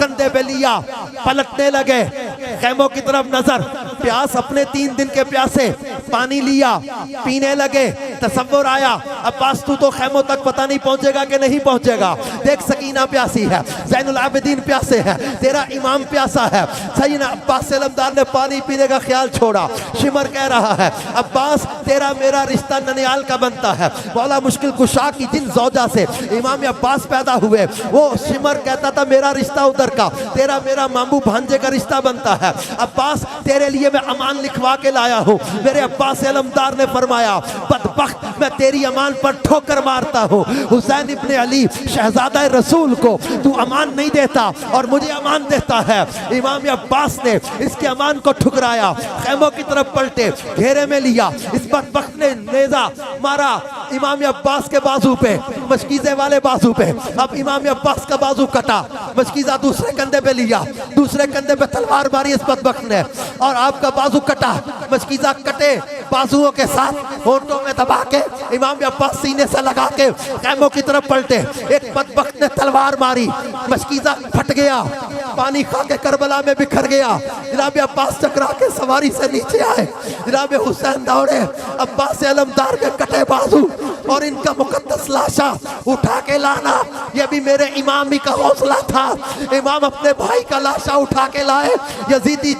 कंधे पे लिया, पलटने लगे, खैमों की तरफ नजर, प्यास अपने 3 दिन के प्यासे, पानी लिया, पीने लगे। तसव्वुर आया अब्बास तू तो खैमों तक पता नहीं पहुंचेगा कि नहीं पहुंचेगा। देख सकीना प्यासी है, ज़ैनुल आबिदीन प्यासे है, तेरा इमाम प्यासा है। सैयदना अब्बास अलमदार ने पानी पीने का ख्याल छोड़ा। शिमर कह रहा है अब्बास तेरा मेरा रिश्ता ननियाल का बनता है। मौला मुश्किल कुशा की जिन ज़ौजा से इमाम अब्बास पैदा हुए वो शिमर कहता था मेरा रिश्ता उधर का, तेरा मेरा मामू भांजे का रिश्ता बनता है। अब्बास तेरे लिए मैं अमान लिखवा के लाया हूँ। मेरे अब्बास अलमदार ने फरमाया बदबख्त मैं तेरी अमान पर ठोकर मारता हूँ। हुसैन इब्ने अली शहजादा रसूल को तू अमान नहीं देता और मुझे अमान देता है। इमाम अब्बास ने इसके अमान को ठुकराया, खैमों की तरफ पलटे, घेरे में लिया। इस बदबख्त ने नेजा मारा इमाम अब्बास के बाजू पे, मशकीज़े वाले बाजू पे। अब इमाम अब्बास का बाजू कटा, मशकीज़ा दूसरे कंधे पे लिया, दूसरे कंधे पे तलवार मारी इस बदबख्त ने और आपका बाजू कटा। मशकीज़ा कटे बाजुओं के साथ होंठों में दबा के इमाम अब्बास सीने से लगा के खैमों की तरफ पलटे। एक बदबख्त ने तलवार मारी, मशकीज़ा फट गया, पानी खा के करबला में बिखर गया। जनाब अब्बास टकरा के सवारी से नीचे आए। जनाब हुसैन दौड़े, अब्बास अलमदार के कटे बाजू और इनका मुकद्दस लाशा उठा के लाना, यह भी मेरे इमाम ही का हौसला था। इमाम अपने भाई का लाशा उठा के लाए। यजीदी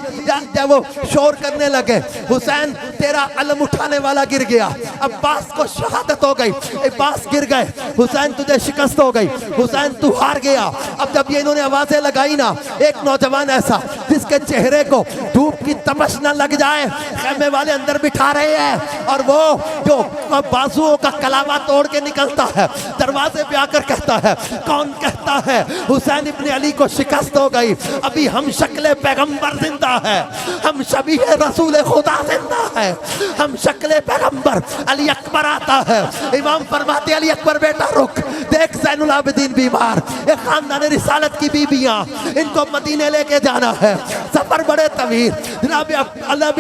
जब वो शोर करने लगे हुसैन तेरा अलम उठाने वाला गिर गया, अब्बास को शहादत हो गई, अब्बास गिर गए, हुसैन तुझे शिकस्त हो गई, हुसैन तू हार गया। अब जब ये इन्होंने आवाजें लगाई ना, एक नौजवान ऐसा जिसके चेहरे को धूप की तपश न लग जाए, खैमे वाले अंदर बिठा रहे हैं और वो जो बाजुओं का कलावा तोड़ के निकलता है, दरवाजे पे आकर कहता है, कौन कहता है हुसैन इब्ने अली को शिकस्त हो गई? अभी हम शक्ल पैगंबर जिंदा है, हम शबीह रसूल खुदा जिंदा है, हम शक्ल पैगंबर। अली अकबर आता है, इमाम फरमाते अली अकबर बेटा रुक, देख ज़ैनुल आबिदीन बीमार, ये खानदान रिसालत की बीबियां, इनको मदीने लेके जाना है। सफर बड़े तवील। जनाब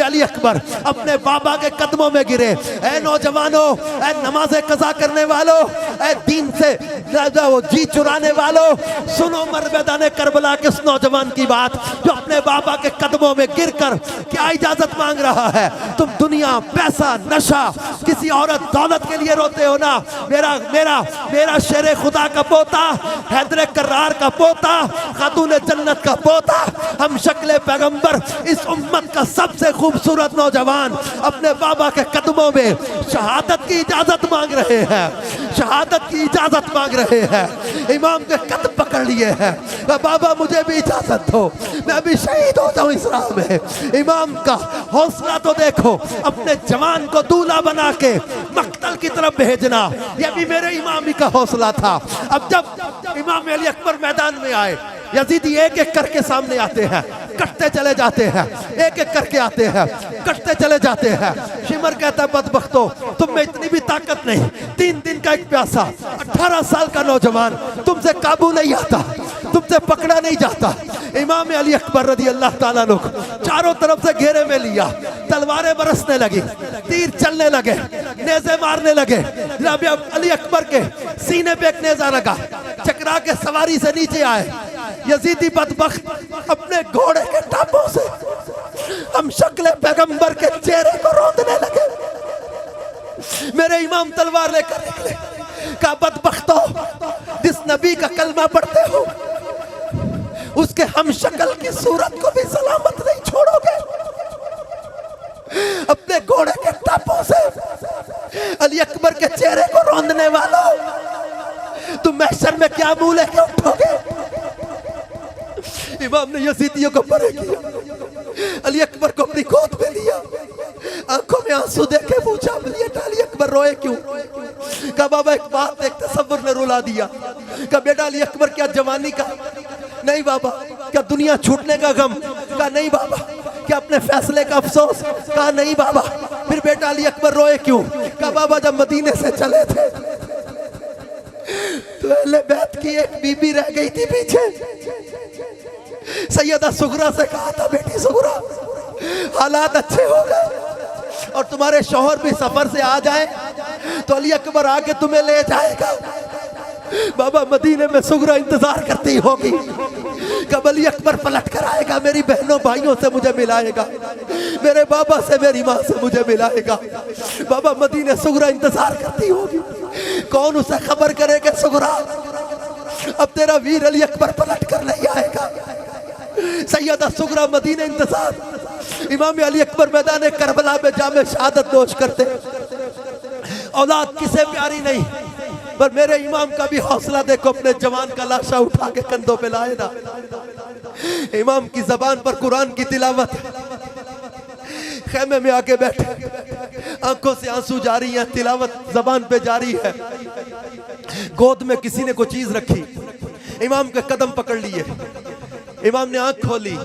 अली अकबर अपने बाबा के कदमों में गिरे। ऐ नौजवानों, ऐ नमाज़े कज़ा करने वालों, ऐ दीन से जी चुराने वालों, सुनो मैदान करबला के उस नौजवान की बात जो अपने बाबा के कदमों में गिरकर क्या इजाजत मांग रहा है। तुम दुनिया, पैसा, नशा, किसी औरत दौलत के लिए रोते हो ना। मेरा मेरा मेरा शेरे खुदा का पोता, हैदर कर्रार का पोता, खातून जन्नत का पोता, हम शक्ल पैगंबर, इस उम्मत का सबसे खूबसूरत नौजवान अपने बाबा के कदमों में शहादत की इजाजत मांग रहे हैं, शहादत की इजाजत मांग रहे हैं। इमाम के कदम पकड़ लिए हैं, बाबा मुझे भी इजाजत दो, मैं भी शहीद हो जाऊं इस राह में। इमाम का हौसला तो देखो, अपने जवान को दूल्हा बना के मक्तल की तरफ भेजना, यह भी मेरे इमाम ही का हौसला था। अब जब इमाम अली अकबर मैदान में आए, यजीदी एक एक करके सामने आते हैं, कटते चले जाते हैं, एक एक करके आते हैं, कटते चले जाते हैं। शिमर कहता है बदबख्तो, तुम में इतनी भी ताकत नहीं, 3 दिन का एक प्यासा, 18 साल का नौजवान, तुमसे काबू नहीं आता, तुमसे पकड़ा नहीं जाता। इमाम अली अकबर रज़ी अल्लाह ताला अन्हु चारों तरफ से घेरे में लिया, तलवारें बरसने लगी, तीर चलने लगे, नेज़े मारने लगे। जनाब अली अकबर के सीने पे एक नेज़ा लगा, चकरा के सवारी से नीचे आए। यजीदी बदबख्त अपने घोड़े के टापों से हम शक्ल पैगंबर के चेहरे को रौंदने लगे। मेरे इमाम तलवार लेकर निकले, कहा बदबख्तो, जिस नबी का कलमा पढ़ते हो उसके हम शक्ल की सूरत को भी सलामत नहीं छोड़ोगे। अपने घोड़े के टापों से अली अकबर के चेहरे को रौंदने वालों, तुम महशर में क्या मुंह लेके उठोगे। इमाम ने यजीदियों को परे किया, अली अकबर को अपनी गोद में लिया, आंखों में आंसू देके पूछा अली अकबर रोए क्यों। कहा बाबा एक बात, एक तसव्वुर ने रुला दिया। कहा बेटा अली अकबर क्या जवानी का? नहीं बाबा। क्या दुनिया छूटने का गम? कहा नहीं बाबा। क्या अपने फैसले का अफसोस? कहा नहीं बाबा। फिर बेटा अली अकबर रोए क्यों? कहा बाबा जब मदीने से चले थे तो अहले बैत की एक बीबी रह गई थी पीछे। सैयदा सुगरा से कहा था बेटी सुगरा हालात अच्छे हो गए और तुम्हारे शौहर भी सफर से आ जाए तो अली अकबर आके तुम्हें ले जाएगा। बाबा मदीने में सुगरा इंतजार करती होगी कब अली अकबर पलट कर आएगा, मेरी बहनों भाइयों से मुझे मिलाएगा, मेरे बाबा से मेरी माँ से मुझे मिलाएगा। बाबा मदीने सुगरा इंतजार करती होगी, कौन उसे खबर करेगा सुगरा अब तेरा वीर अली अकबर पलट कर नहीं आएगा। सैयदा सुगरा मदीने इंतजार। इमाम अली अकबर मैदान करबला में जामे शहादत नोश करते। औलाद किसे प्यारी नहीं, पर मेरे इमाम का भी हौसला देखो, अपने जवान का लाशा उठा के कंधों पे लाए ना। इमाम की जबान पर कुरान की तिलावत, खेमे में आके बैठे, आंखों से आंसू जारी है, तिलावत जबान पे जारी है। गोद में किसी ने कोई चीज रखी, इमाम के कदम पकड़ लिए। इमाम ने आंख खोली,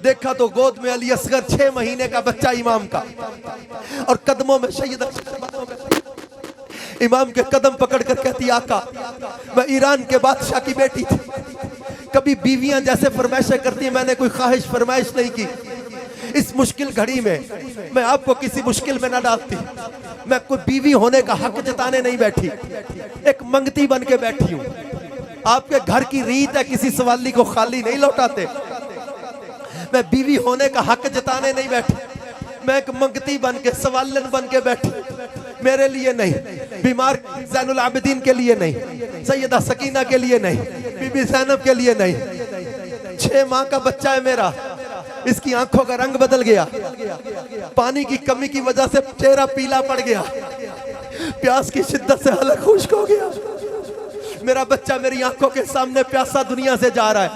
देखा तो गोद में अली असगर 6 महीने का बच्चा इमाम का, और कदमों में शहीद। इमाम के कदम पकड़ कर कहती आका मैं ईरान के बादशाह की बेटी थी, कभी बीवियां जैसे फरमाइशें करती हैं, मैंने कोई ख्वाहिश फरमाइश नहीं की। इस मुश्किल घड़ी में मैं आपको किसी मुश्किल में ना डालती, मैं कोई बीवी होने का हक जताने नहीं बैठी, एक मंगती बन के बैठी हूं। आपके घर की रीत है किसी सवाली को खाली नहीं लौटाते, मैं बीवी होने का हक जताने नहीं बैठी, मैं एक मंगती बन के सवालन बन के बैठी। मेरे लिए नहीं, बीमार ज़ैनुल आबिदीन के लिए नहीं, सैयदा सकीना के लिए नहीं, बीबी ज़ैनब के लिए नहीं। 6 माह का बच्चा है मेरा, इसकी आंखों का रंग बदल गया, पानी की कमी की वजह से चेहरा पीला पड़ गया, प्यास की शिद्दत से हलक खुश्क हो गया। मेरा बच्चा मेरी आंखों के सामने प्यासा दुनिया से जा रहा है।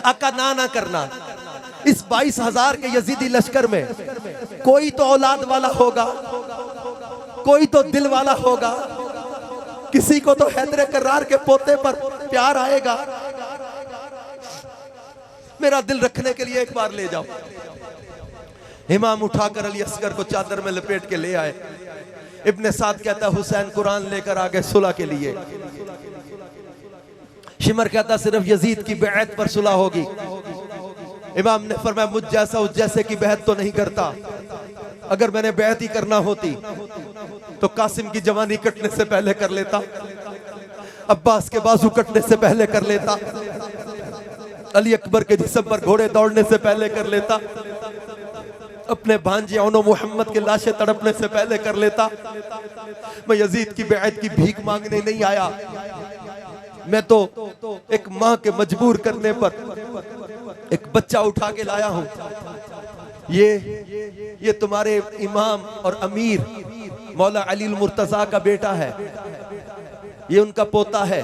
आका ना करना, इस 22,000 के यजीदी लश्कर में कोई तो औलाद वाला होगा, कोई तो दिल वाला होगा, किसी को तो हैदर कर्रार के पोते पर प्यार आएगा। मेरा दिल रखने के लिए एक बार ले जाओ। इमाम उठाकर अली असगर को चादर में लपेट के ले आए। इब्ने साद कहता हुसैन कुरान लेकर आ गए सुलह के लिए। शिमर कहता सिर्फ यजीद की बैत पर सुलह होगी। इमाम ने फरमाया मुझ जैसा उस जैसे की बैत तो नहीं करता, अगर मैंने बैत ही करना होती तो कासिम की जवानी कटने से पहले कर लेता, अब्बास के बाजू कटने से पहले कर लेता, अली अकबर के जिस्म पर घोड़े दौड़ने से पहले कर लेता, अपने भांजे औनो मोहम्मद के लाशें तड़पने से पहले कर लेता। मैं यजीद की बैत की भीख मांगने नहीं आया, मैं तो एक माँ के मजबूर करने पर एक बच्चा उठा के लाया हूं। ये तुम्हारे इमाम और अमीर मौला अली मुर्तजा का बेटा है, ये उनका पोता है,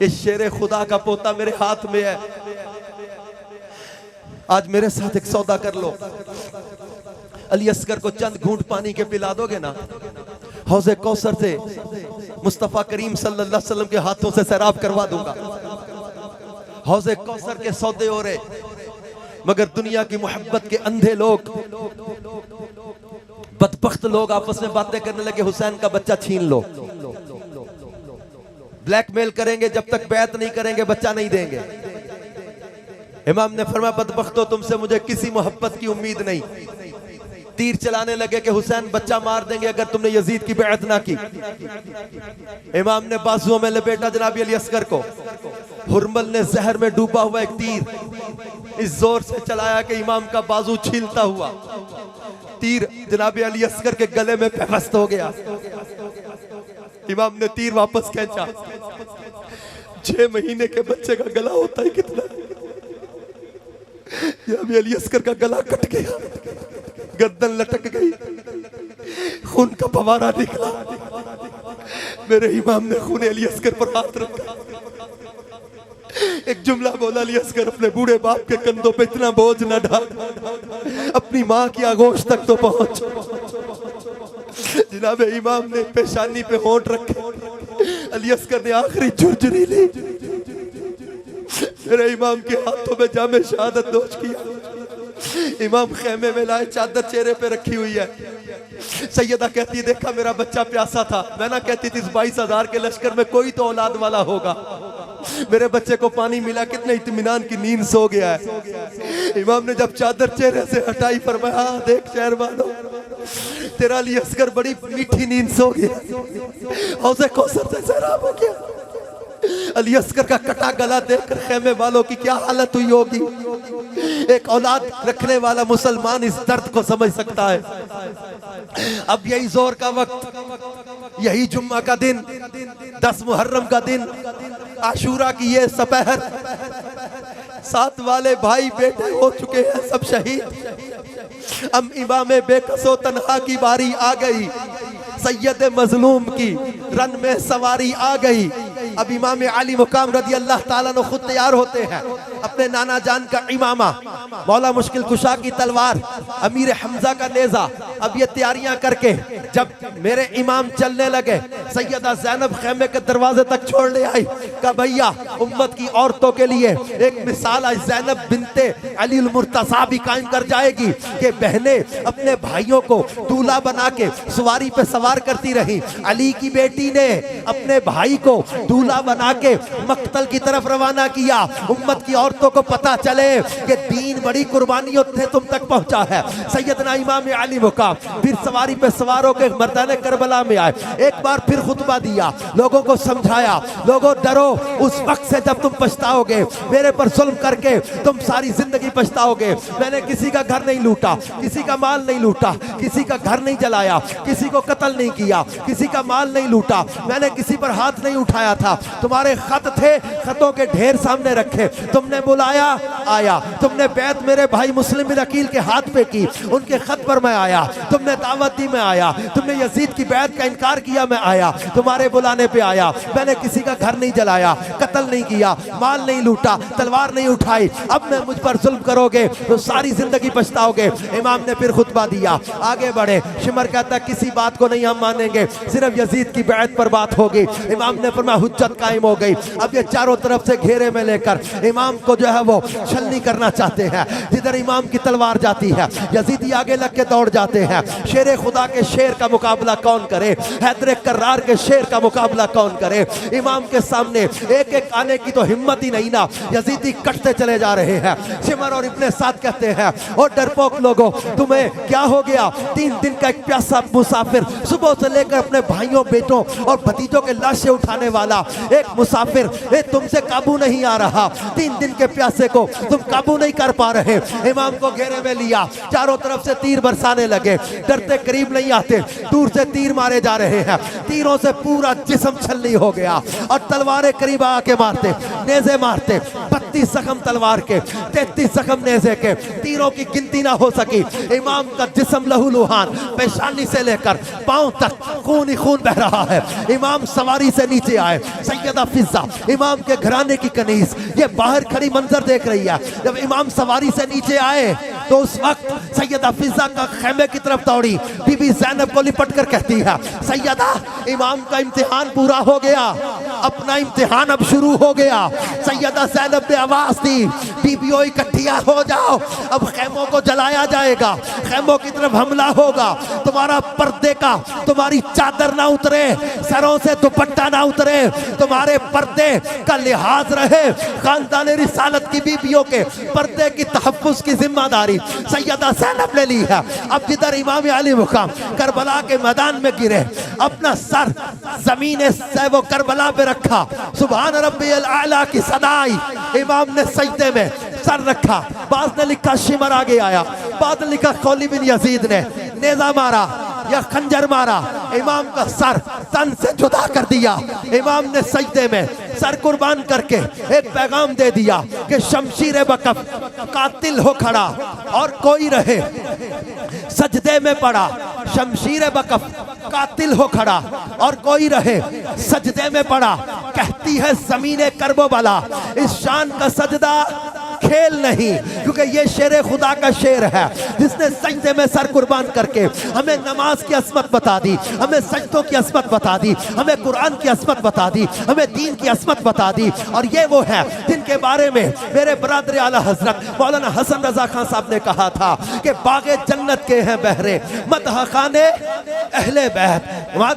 इस शेरे खुदा का पोता मेरे हाथ में है। आज मेरे साथ एक सौदा कर लो, अली असगर को चंद घूंट पानी के पिला दोगे ना, हौज़े कौसर से मुस्तफ़ा करीम सल्लल्लाहु अलैहि वसल्लम के हाथों से सैराब करवा दूंगा। हौज़े कौसर के सौदे हो रहे, मगर दुनिया की मोहब्बत के अंधे लोग, बदबख्त लोग आपस में बातें करने लगे, हुसैन का बच्चा छीन लो। ब्लैकमेल करेंगे, जब तक बैत नहीं करेंगे बच्चा नहीं देंगे। इमाम ने फरमाया बदबख्तो, तुमसे मुझे किसी मोहब्बत की उम्मीद नहीं। तीर चलाने लगे कि हुसैन बच्चा मार देंगे अगर तुमने यजीद की बैत ना की। इमाम ने बाजुओं में लपेटा जनाब अली असगर को, हुरमल ने जहर में डूबा हुआ एक तीर इस जोर से चलाया कि इमाम का बाजू छीलता हुआ तीर जनाब अली असगर के गले में फंस हो गया। इमाम ने तीर वापस खींचा। 6 महीने के बच्चे का गला होता है कितना, जनाब अली असगर का गला कट गया, गर्दन लटक गई, खून का फवारा निकला। मेरे इमाम ने खून अली असगर पर हाथ रखा, एक जुमला बोला, अली असगर अपने बूढ़े बाप के कंधों पे इतना बोझ न डाल, अपनी माँ की आगोश तक तो पहुंच। जनाब इमाम ने पेशानी पे होंठ रखे, अली असगर ने आखिरी झुरझुरी ली, मेरे इमाम के हाथों में जामे शहादत नोश किया। इमाम खेमे में लाए, चादर चेहरे पे रखी हुई है। सैयदा कहती है देखा मेरा बच्चा प्यासा था, मैं ना कहती थी इस 22,000 के लश्कर में कोई तो औलाद वाला होगा। मेरे बच्चे को पानी मिला, कितने इत्मीनान की नींद सो गया है। इमाम ने जब चादर चेहरे से हटाई फरमाया हाँ देख शहरवानो, तेरा अली असगर बड़ी मीठी नींद सो गया, हौज़े कौसर से सैराब हो गया। अली असगर का कटा गला देखकर खेमे वालों की क्या हालत हुई होगी। एक औलाद रखने वाला मुसलमान इस दर्द को समझ सकता है। अब यही जोर का वक्त, यही जुम्मा का दिन, 10 मुहर्रम का दिन, आशूरा की ये सपहर, 7 वाले भाई बेटे हो चुके हैं सब शहीद। अब इमाम बेकसो तन्हा की बारी आ गई, सैयद मजलूम की रन में सवारी आ गई। अब इमाम अली मुकाम रदी अल्लाह ताला ने खुद तैयार होते हैं, अपने नाना जान का इमामा, मौला मुश्किल कुशा की तलवार, अमीर हमजा का नेजा। अब ये तैयारियां करके जब मेरे इमाम चलने लगे, सैयदा ज़ैनब खेमे के दरवाजे तक छोड़ ले आई, कहा भैया उम्मत की औरतों के लिए एक मिसाल आज ज़ैनब बिनते अली मुर्तज़ा भी कायम कर जाएगी कि बहनें अपने भाइयों को दूल्हा बना के सवारी पे सवार करती रही। अली की बेटी ने अपने भाई को दूल्हा बना के मक्तल की तरफ रवाना किया। उम्मत की औरतों को पता चले कि दीन बड़ी कुर्बानियों से तुम तक पहुंचा है। सैयदना इमाम अली मुकाम फिर सवारी पे सवारों के मर्दाने करबला में आए, एक बार फिर खुतबा दिया, लोगों को समझाया, लोगों डरो उस वक्त से जब तुम पछताओगे, मेरे पर जुल्म करके तुम सारी जिंदगी पछताओगे। मैंने किसी का घर नहीं लूटा, किसी का माल नहीं लूटा, किसी का घर नहीं जलाया, किसी को कत्ल नहीं किया, किसी का माल नहीं लूटा, मैंने किसी पर हाथ नहीं उठाया था। तुम्हारे खत थे, खतों के ढेर सामने रखे, तुमने बुलाया आया, तुमने बैत मेरे भाई मुस्लिम बिन अकील के हाथ पे की, उनके खत पर मैं आया, तुमने दावत दी मैं आया, तुमने यजीद की बैत का इनकार किया मैं आया, तुम्हारे बुलाने पे आया। मैंने किसी का घर नहीं जलाया, कत्ल नहीं किया, माल नहीं लूटा, तलवार नहीं उठाई। अब मैं मुझ पर जुल्म करोगे तो सारी जिंदगी पछताओगे। इमाम ने फिर खुतबा दिया, आगे बढ़े। शिमर कहता किसी बात को नहीं हम मानेंगे, सिर्फ यजीद की बैत पर बात होगी। इमाम ने फरमाया हुज्जत कायम हो गई। अब ये चारों तरफ से घेरे में लेकर इमाम को जो है वो छलनी करना चाहते हैं। जिधर इमाम की तलवार जाती है यजीदी आगे लग के दौड़ जाते हैं, शेर खुदा के शेर का मुकाबला कौन करे, हैदर कर्रार के शेर का मुकाबला कौन करे। इमाम के सामने एक एक आने की तो हिम्मत ही नहीं ना, यजीदी कटते चले जा रहे हैं। शिमर और इब्ने साद कहते हैं, और डरपोक लोगों तुम्हें क्या हो गया, 3 दिन का एक प्यासा मुसाफिर, सुबह से लेकर अपने भाइयों बेटों और भतीजों के लाशें उठाने वाला एक मुसाफिर, ये तुमसे काबू नहीं आ रहा, 3 दिन के प्यासे को तुम काबू नहीं कर पा रहे। इमाम को घेरे में लिया, चारों तरफ से तीर बरसाने लगे, डरते करीब नहीं आते, दूर से तीर मारे जा रहे हैं, तीरों से पूरा जिस्म छल्ली हो गया और तलवारें करीब आके मारते, नेज़े मारते, 32 जख्म तलवार के, 33 जख्म नेज़े के, तीरों की गिनती ना हो सकी। इमाम का जिस्म लहूलुहान, पेशानी से लेकर पांव तक खून ही खून बह रहा है। इमाम सवारी से नीचे आए, सैयदा फिजा इमाम के घराने की कनीज ये बाहर खड़ी मंजर देख रही है। जब इमाम सवारी से नीचे आए तो उस वक्त सैयदा फिजा का खैमे की तरफ दौड़ी, बीबी ज़ैनब को लिपट कर कहती है, सैयदा इमाम का इम्तिहान पूरा हो गया, अपना इम्तिहान अब शुरू हो गया। सैयदा ज़ैनब ने आवाज दी, बीबियों इकट्ठिया हो जाओ, अब खैमों को जलाया जाएगा, खैमों की तरफ हमला होगा, तुम्हारा पर्दे का, तुम्हारी चादर ना उतरे, सरों से दुपट्टा ना उतरे, तुम्हारे पर्दे का लिहाज रहे। खानदान रिसालत की बीबियों के पर्दे की तहफ़्फ़ुज़ की जिम्मेदारी सैयदा ज़ैनब ने ली है। अब जिधर इमाम अली मुकाम करबला के मैदान में गिरे, अपना सर जमीन से वो करबला पे रखा, सुभान रब्बियल आला की सदाई, इमाम ने सजदे में सर रखा। बाद ने लिखा शिमर आगे आया, बाद ने लिखा खौली बिन यजीद ने नेज़ा मारा या खंजर मारा, इमाम का सर तन से जुदा कर दिया। इमाम ने सजदे में सर कुर्बान करके एक पैगाम दे दिया कि शमशीर बकफ कातिल हो खड़ा और कोई रहे, सजदे में पड़ा, शमशीर बकफ कातिल हो खड़ा और कोई रहे, सजदे में पड़ा, कहती है ज़मीने करबला, इस शान का सजदा खेल नहीं, क्योंकि ये शेर खुदा का शेर है जिसने सजदे में सर कुर्बान करके हमें नमाज की असमत बता दी, हमें सजदों की असमत बता दी, हमें कुरान की असमत बता दी, हमें दीन की असमत बता दी। और ये वो है जिनके बारे में मेरे बरादर आला हजरत मौलाना हसन रजा खान साहब ने कहा था कि बागे जन्नत के हैं बहरे मदह खाने अहले बैत,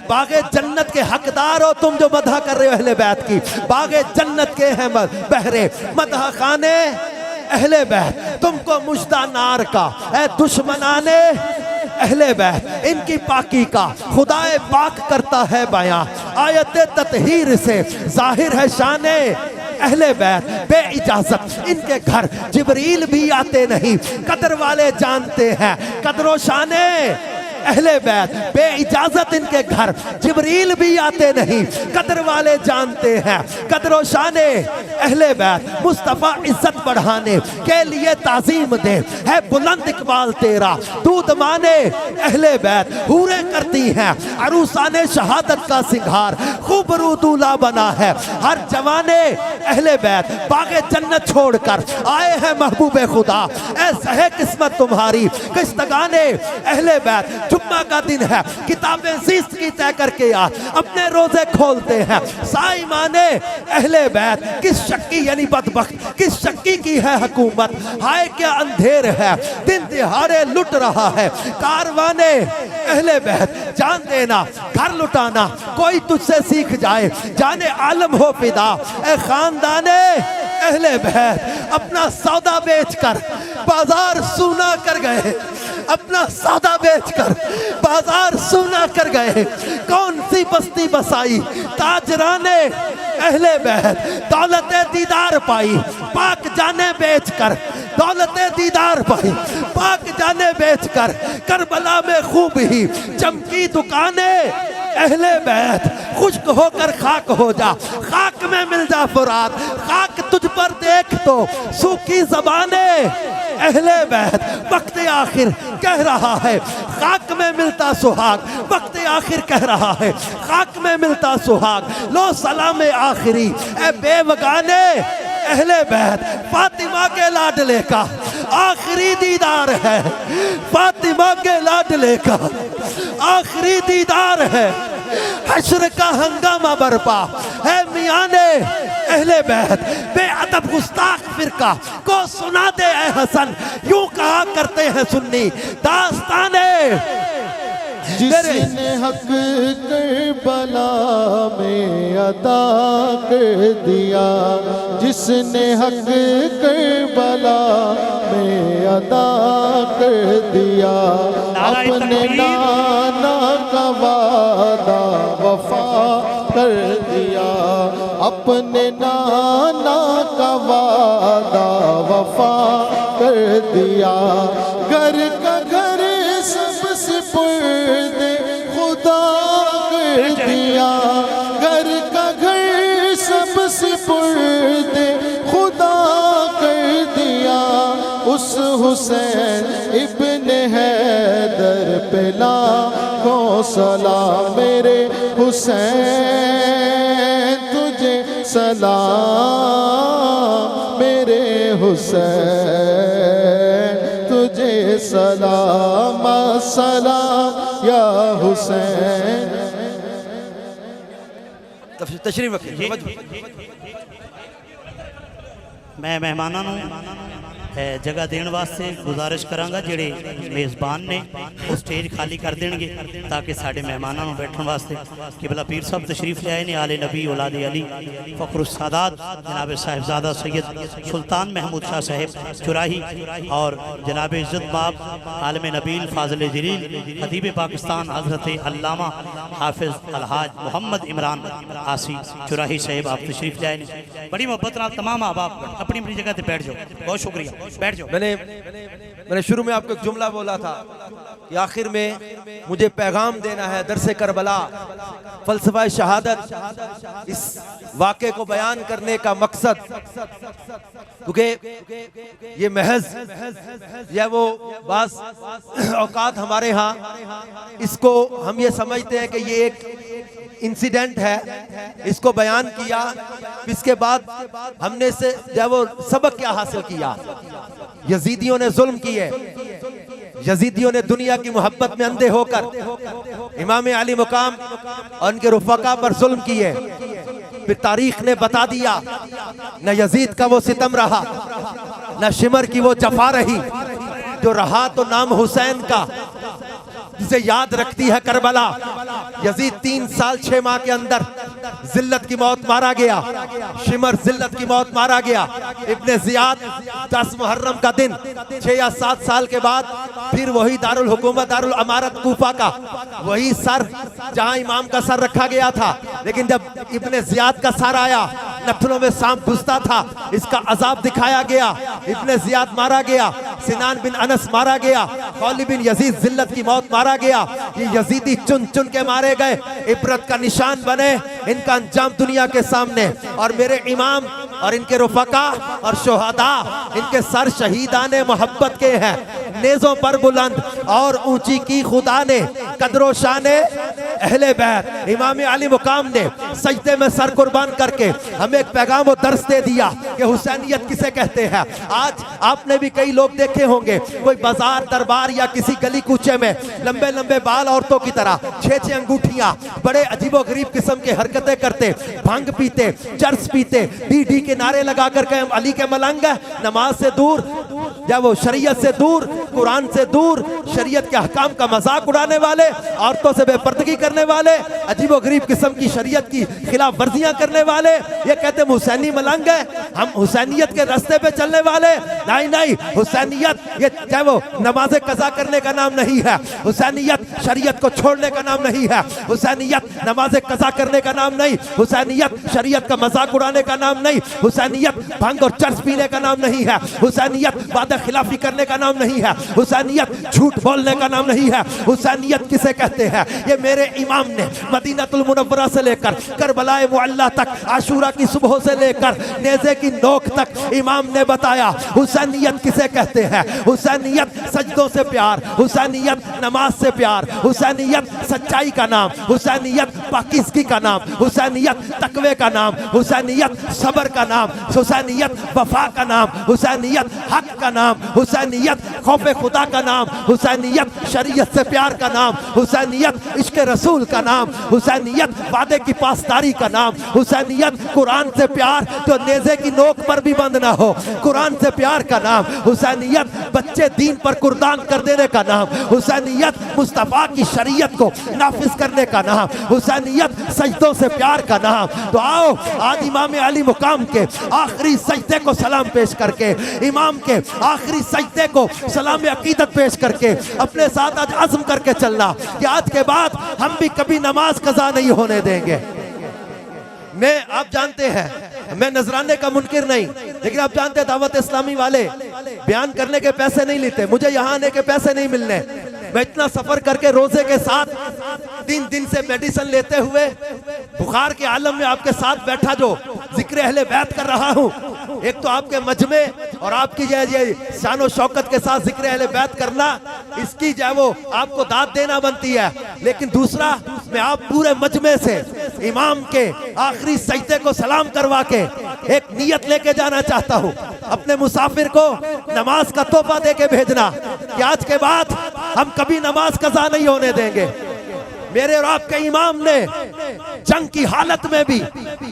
बागे जन्नत के हकदार हो तुम जो मदह कर रहे हो अहले बैत की, बागे जन्नत के हैं बहरे मदह खाने अहले बैत, तुमको मुजदा नार का ऐ दुश्मनाने अहले बैत, इनकी पाकी का खुदाए पाक करता है बयां, आयत ततहीर से जाहिर है शाने अहले बैत, बे इजाजत इनके घर जिब्रील भी आते नहीं, कदर वाले जानते हैं कदरो शाने अहले बैत, बे इजाजत इनके घर जिब्रील भी आते नहीं, कदर वाले जानते हैं कदरो शाने अहले बैत, मुस्तफ़ा इज्जत बढ़ाने के लिए ताज़ीम दे, है बुलंद इकबाल तेरा दूध माने अहले बैत, हूरे करती हैं अरूसाने शहादत का सिंगार, खूब दूल्हा बना है हर जवाने अहले बैत, बागे जन्नत छोड़कर आए हैं महबूबे खुदा, ऐसा है किस्मत तुम्हारी किस्तगाने अहले बैत, जुम्मा का दिन है किताबें ज़ीस्त की तय करके आ अपने रोजे खोलते हैं, साइमाने अहले बैत, किस शक्की यानी बदबख्त किस शक्की की है हुकूमत, हाय क्या अंधेर है दिन दिहाड़े लुट रहा है कारवाने अहले बैत, जान देना घर लुटाना कोई तुझसे सीख जाए, जाने आलम हो फिदा ए खानदाने अहले बैत, अपना सौदा बेचकर बाजार सूना कर गए, अपना सौदा बेचकर बाजार सूना कर गए, कौन सी बस्ती बसाई ताजराने अहले बैत, दौलते दीदार पाई पाक जाने बेचकर, दौलते दीदार पाई पाक जाने बेचकर, करबला में खूब ही चमकी दुकानें अहले बैत, खुश्क होकर खाक हो जा, खाक में मिल जा फुरात, खाक तुझ पर देख तो सूखी ज़बाने अहले बैत, वक्त आखिर कह रहा है खाक में मिलता सुहाग, वक्त आखिर कह रहा है खाक में मिलता सुहाग, लो सलाम आखिरी ए बेवगाने अहले बैत, फातिमा के लाडले का आखिरी दीदार है, फातिमा के लाडले का आखिरी दीदार है, हश्र का हंगामा बरपा है मियाने अहले बैत, बेअदब गुस्ताख फिरका को सुना दे ऐ हसन, यूं कहा करते हैं सुन्नी दास्ताने। जिसने हक करबला में अदा कर दिया, जिसने हक करबला में अदा कर दिया, अपने नाना का वादा वफा कर दिया, अपने नाना का वादा वफा कर दिया। घर का घर सबसे पुर्दे खुदा कर दिया, घर का घर सबसे पुर्दे खुदा कर दिया। उस हुसैन इब्ने हैदर पे लाखों सलाम, मेरे हुसैन तुझे सलाम, मेरे हुसैन तुझे सलाम, सलाम या हुसैन। तशरीफ रखिए। मैं मेहमानों जगह देने वास्ते गुजारिश करांगा जेड़े मेज़बान ने वो स्टेज खाली कर देंगे ताकि साढ़े मेहमानों को बैठने वास्ते किबला पीर साहब तशरीफ ले आए ने, आले नबी औलाद अली फ़खरुस सादात जनाब साहिबजादा सैयद सुल्तान महमूद शाह साहब चुराही और जनाब इज़्ज़त बाब आलम नबील फ़ाज़िल जलील खतीब पाकिस्तान हज़रत अल्लामा हाफिज़ अलहाज मोहम्मद इमरान आसी चुराही साहब आप तशरीफ ले आए ने। बड़ी मोहब्बत नाल तमाम आप अपनी अपनी जगह पर बैठ जाओ। बहुत शुक्रिया, बैठ जाओ। मैंने शुरू में आपको एक जुमला बोला था कि आखिर में मुझे पैगाम देना है दरसे करबला, फलसफा शहादत, इस वाक़े को बयान करने का मकसद, क्योंकि ये महज या वो बास औकात हमारे यहाँ इसको हम ये समझते हैं कि ये एक इंसिडेंट है, इसको बयान किया, इसके बाद हमने से जब वो सबक क्या हासिल किया। यजीदियों ने जुल्म किए, यजीदियों ने दुनिया की मोहब्बत में अंधे होकर इमाम अली मुकाम और उनके रुफका पर जुल्म किए। फिर तारीख ने बता दिया न यजीद का वो सितम रहा, न शिमर की वो जफा रही, जो रहा तो नाम हुसैन का, जिसे याद रखती है करबला। यजीद 3 साल 6 माह के अंदर जिल्लत की मौत मारा गया, शिमर जिल्लत की मौत मारा गया। इब्ने जियाद 10 मुहर्रम का दिन 6 या 7 साल के बाद फिर वही दारुल हुकूमत दारुल अमारत कूफा का वही सर जहां इमाम का सर रखा गया था, लेकिन जब इब्ने जियाद का सर आया नफलों में सांप घुसता था, इसका अजाब दिखाया गया। इब्ने जियाद मारा गया, सिनान बिन अनस मारा गया, खौली बिन यजीद जिल्लत की मौत मारा गया। ये यजीदी चुन चुन के मारे गए, इबरत का निशान बने, इनका अंजाम दुनिया के सामने। और मेरे इमाम और इनके रुफका और शोहदा, इनके सर शहीदाने मोहब्बत के हैं, नेज़ों पर बुलंद और ऊंची की खुदा ने कदरो शाने अहले बैत। इमाम अली मुकाम ने सजदे में सर कुर्बान करके हमें एक पैगाम और दर्स दे दिया कि हुसैनियत किसे कहते हैं। आज आपने भी कई लोग देखे होंगे, कोई बाजार दरबार या किसी गली कूचे में लंबे लंबे बाल औरतों की तरह, 6-6 अंगूठियां, बड़े अजीबो गरीब किस्म की हरकतें करते, भांग पीते, चर्स पीते, डी के नारे लगा करके हम अली के मलंग हैं, नमाज से दूर, जब वो शरीयत से दूर, कुरान से दूर, शरीयत के हकाम का मजाक उड़ाने वाले, औरतों से बेपर्दगी करने वाले, अजीबो गरीब किस्म की शरीयत की खिलाफ वर्जियां करने वाले, ये कहते हम हुसैनी मलंग हैं, हम हुसैनियत के रास्ते पे चलने वाले। नहीं नहीं, हुसैनियत ये चाहे वो नमाज कज़ा करने का नाम नहीं है, हुसैनियत शरीयत को छोड़ने का नाम नहीं है, हुसैनियत नमाज कज़ा करने का नाम नहीं, हुसैनियत शरीयत का मजाक उड़ाने का नाम नहीं, हुसैनियत भंग और चर्च पीने का नाम नहीं है, हुसैनियत वादा खिलाफी करने का नाम नहीं है, हुसैनियत झूठ बोलने का नाम नहीं है। हुसैनियत किसे कहते हैं? ये मेरे इमाम ने मदीनातुल मुनव्वरा से लेकर करबलाए मुअल्ला तक, आशूरा की सुबह से लेकर नेज़े की नोक तक इमाम ने बताया हुसैनियत किसे कहते हैं। हुसैनियत सजदों से प्यार, हुसैनियत नमाज से प्यार, हुसैनियत सच्चाई का नाम, हुसैनियत पाकीज़गी का नाम, हुसैनियत तकवे का नाम, हुसैनियत सब्र का नाम, हुसैनियत वफा का नाम, हुसैनियत हक का नाम, हुसैनियत खौफे खुदा का नाम, हुसैनियत शरीयत से प्यार का नाम, हुसैनियत इश्क रसूल का नाम, हुसैनियत वादे की पासदारी का नाम, हुसैनियत कुरान से प्यार जो नेज़े की नोक पर भी बंद ना हो, कुरान से प्यार का नाम, हुसैनियत बच्चे दीन पर कुर्बान कर देने का नाम, हुसैनियत मुस्तफ़ा की शरीयत को नाफिज करने का नाम, हुसैनियत सजदों से प्यार का नाम। तो आओ आज इमाम अली मुकाम के आखिरी सजदे को सलाम पेश करके, इमाम के आखिरी सजदे को सलाम अकीदत पेश करके अपने साथ आज अज़्म करके चलना कि आज के बाद हम भी कभी नमाज कज़ा नहीं होने देंगे। मैं आप जानते हैं मैं नजराने का मुनकिर नहीं, लेकिन आप जानते हैं दावत इस्लामी वाले बयान करने के पैसे नहीं लेते, मुझे यहाँ आने के पैसे नहीं मिलने। मैं इतना सफर करके रोजे के साथ 3 दिन से मेडिसिन लेते हुए बुखार के आलम में आपके साथ बैठा जो जिक्र अहले बैत कर रहा हूँ, एक तो आपके मजमे और आपकी ये शान और शौकत के साथ जिक्र अहले बैत करना, इसकी जो वो आपको दाद देना बनती है। लेकिन दूसरा, मैं आप पूरे मजमे से इमाम के आखिरी सजदे को सलाम करवा के एक नियत लेके जाना चाहता हूँ, अपने मुसाफिर को नमाज का तोहफा दे के भेजना कि आज के बाद हम कभी नमाज कज़ा नहीं होने देंगे। मेरे और आपके इमाम ने जंग की हालत में भी,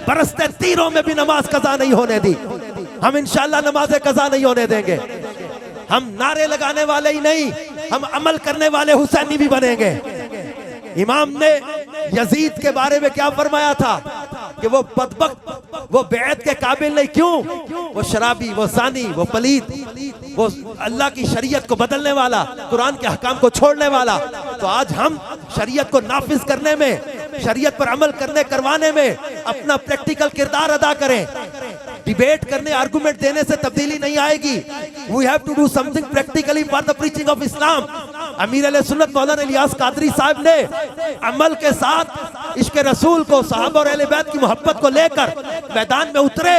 बरसते तीरों में भी नमाज कज़ा नहीं होने दी। हम इंशाअल्लाह नमाज़े कज़ा नहीं होने देंगे। हम नारे लगाने वाले ही नहीं, हम अमल करने वाले हुसैनी भी बनेंगे। इमाम ने यजीद के बारे में क्या फरमाया था कि वो बदबख्त, वो बेअत के काबिल नहीं। क्यों? वो शराबी, वो ज़ानी, वो पलीद, वो अल्लाह की शरीयत को बदलने वाला, कुरान के हकाम को छोड़ने वाला। तो आज हम शरीयत को नाफिज करने में, शरीयत पर अमल करवाने में अपना प्रैक्टिकल किरदार अदा करें। डिबेट करने, आर्गुमेंट देने से तब्दीली नहीं आएगी। We have to do something practically for the preaching of Islam. अमीर अहले सुन्नत मौलाना इलियास कादरी साहब ने अमल के साथ इश्क रसूल को, सहाबा और अहले बैत की मोहब्बत को लेकर मैदान में उतरे।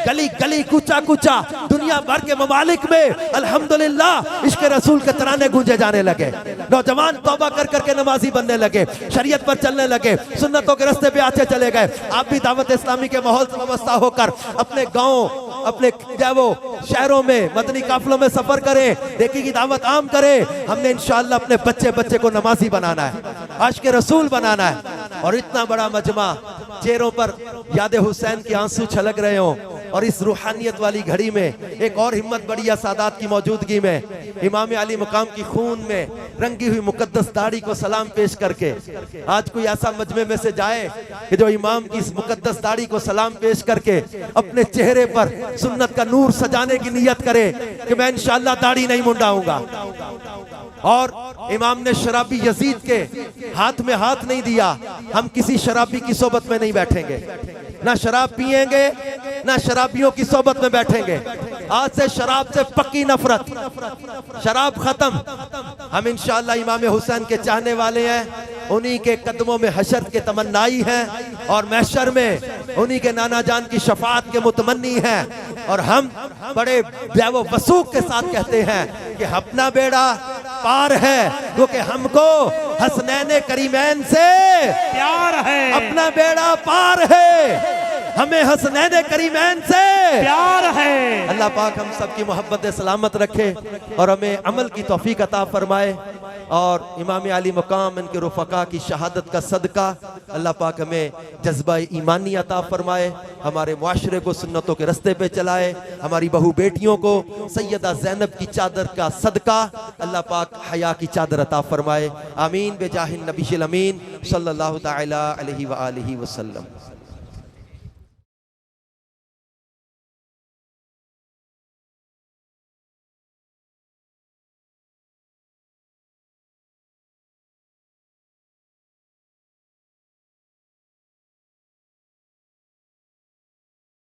गली गली, कूचा कूचा, दुनिया भर के ममालिक में अल्हम्दुलिल्लाह इश्क रसूल के तराने गूंजे जाने लगे। नौजवान तौबा कर करके नमाजी बनने लगे, शरीयत पर चलने लगे, सुन्नतों के रास्ते पे आगे चले गए। आप भी दावत इस्लामी के माहौल से वाबस्ता होकर अपने गाँव, अपने वो शहरों में मदनी काफिलों में सफर करें, देखी की दावत आम करें। हमने इंशाअल्लाह अपने बच्चे को नमाजी बनाना है, आशिक रसूल बनाना है। और इतना बड़ा मजमा, चेहरों पर याद हुसैन के आंसू छलक रहे हों, और इस रूहानियत वाली घड़ी में एक और हिम्मत बड़ी है सादात की मौजूदगी में, इमाम अली मुकाम की खून में रंगी हुई मुकद्दस दाढ़ी को सलाम पेश करके आज कोई ऐसा मजमे में से जाए कि जो इमाम की इस मुकद्दस दाढ़ी को सलाम पेश करके अपने चेहरे पर सुन्नत का नूर सजाने की नियत करे कि मैं इंशाअल्लाह दाढ़ी नहीं मुंडाऊंगा। और इमाम ने शराबी यजीद के हाथ में हाथ नहीं दिया। हम किसी शराबी की सोबत में नहीं बैठेंगे, ना शराब पिएंगे, ना शराबियों की सोबत में बैठेंगे। आज से शराब से पक्की नफरत, शराब खत्म। हम इंशाअल्लाह इमाम हुसैन के चाहने वाले हैं, उन्हीं के कदमों में हशर के तमन्नाई हैं, और महशर में उन्हीं के नाना जान की शफाअत के मुतमन्नी हैं। और हम बड़े वो वसूख के साथ कहते हैं कि अपना बेड़ा पार है, क्योंकि हमको हसनैन करीमैन से प्यार है। अपना बेड़ा पार है, हमें हसनैन करीमैन से प्यार है। अल्लाह पाक हम सब की मोहब्बत सलामत रखे और हमें अमल की तौफीक अता फरमाए। और इमाम अली मुकाम, इनके रुफ़क़ा की शहादत का सदका अल्लाह पाक हमें जज्बा ईमानी अता फरमाए, हमारे मुआशरे को सुन्नतों के रास्ते पे चलाए, हमारी बहू बेटियों को सैयदा ज़ैनब की चादर का सदका अल्लाह पाक हया की चादर अता फरमाए। आमीन बेजाहिन नबीशिल अमीन सल्लल्लाहु तआला अलैहि व आलिहि वसल्लम।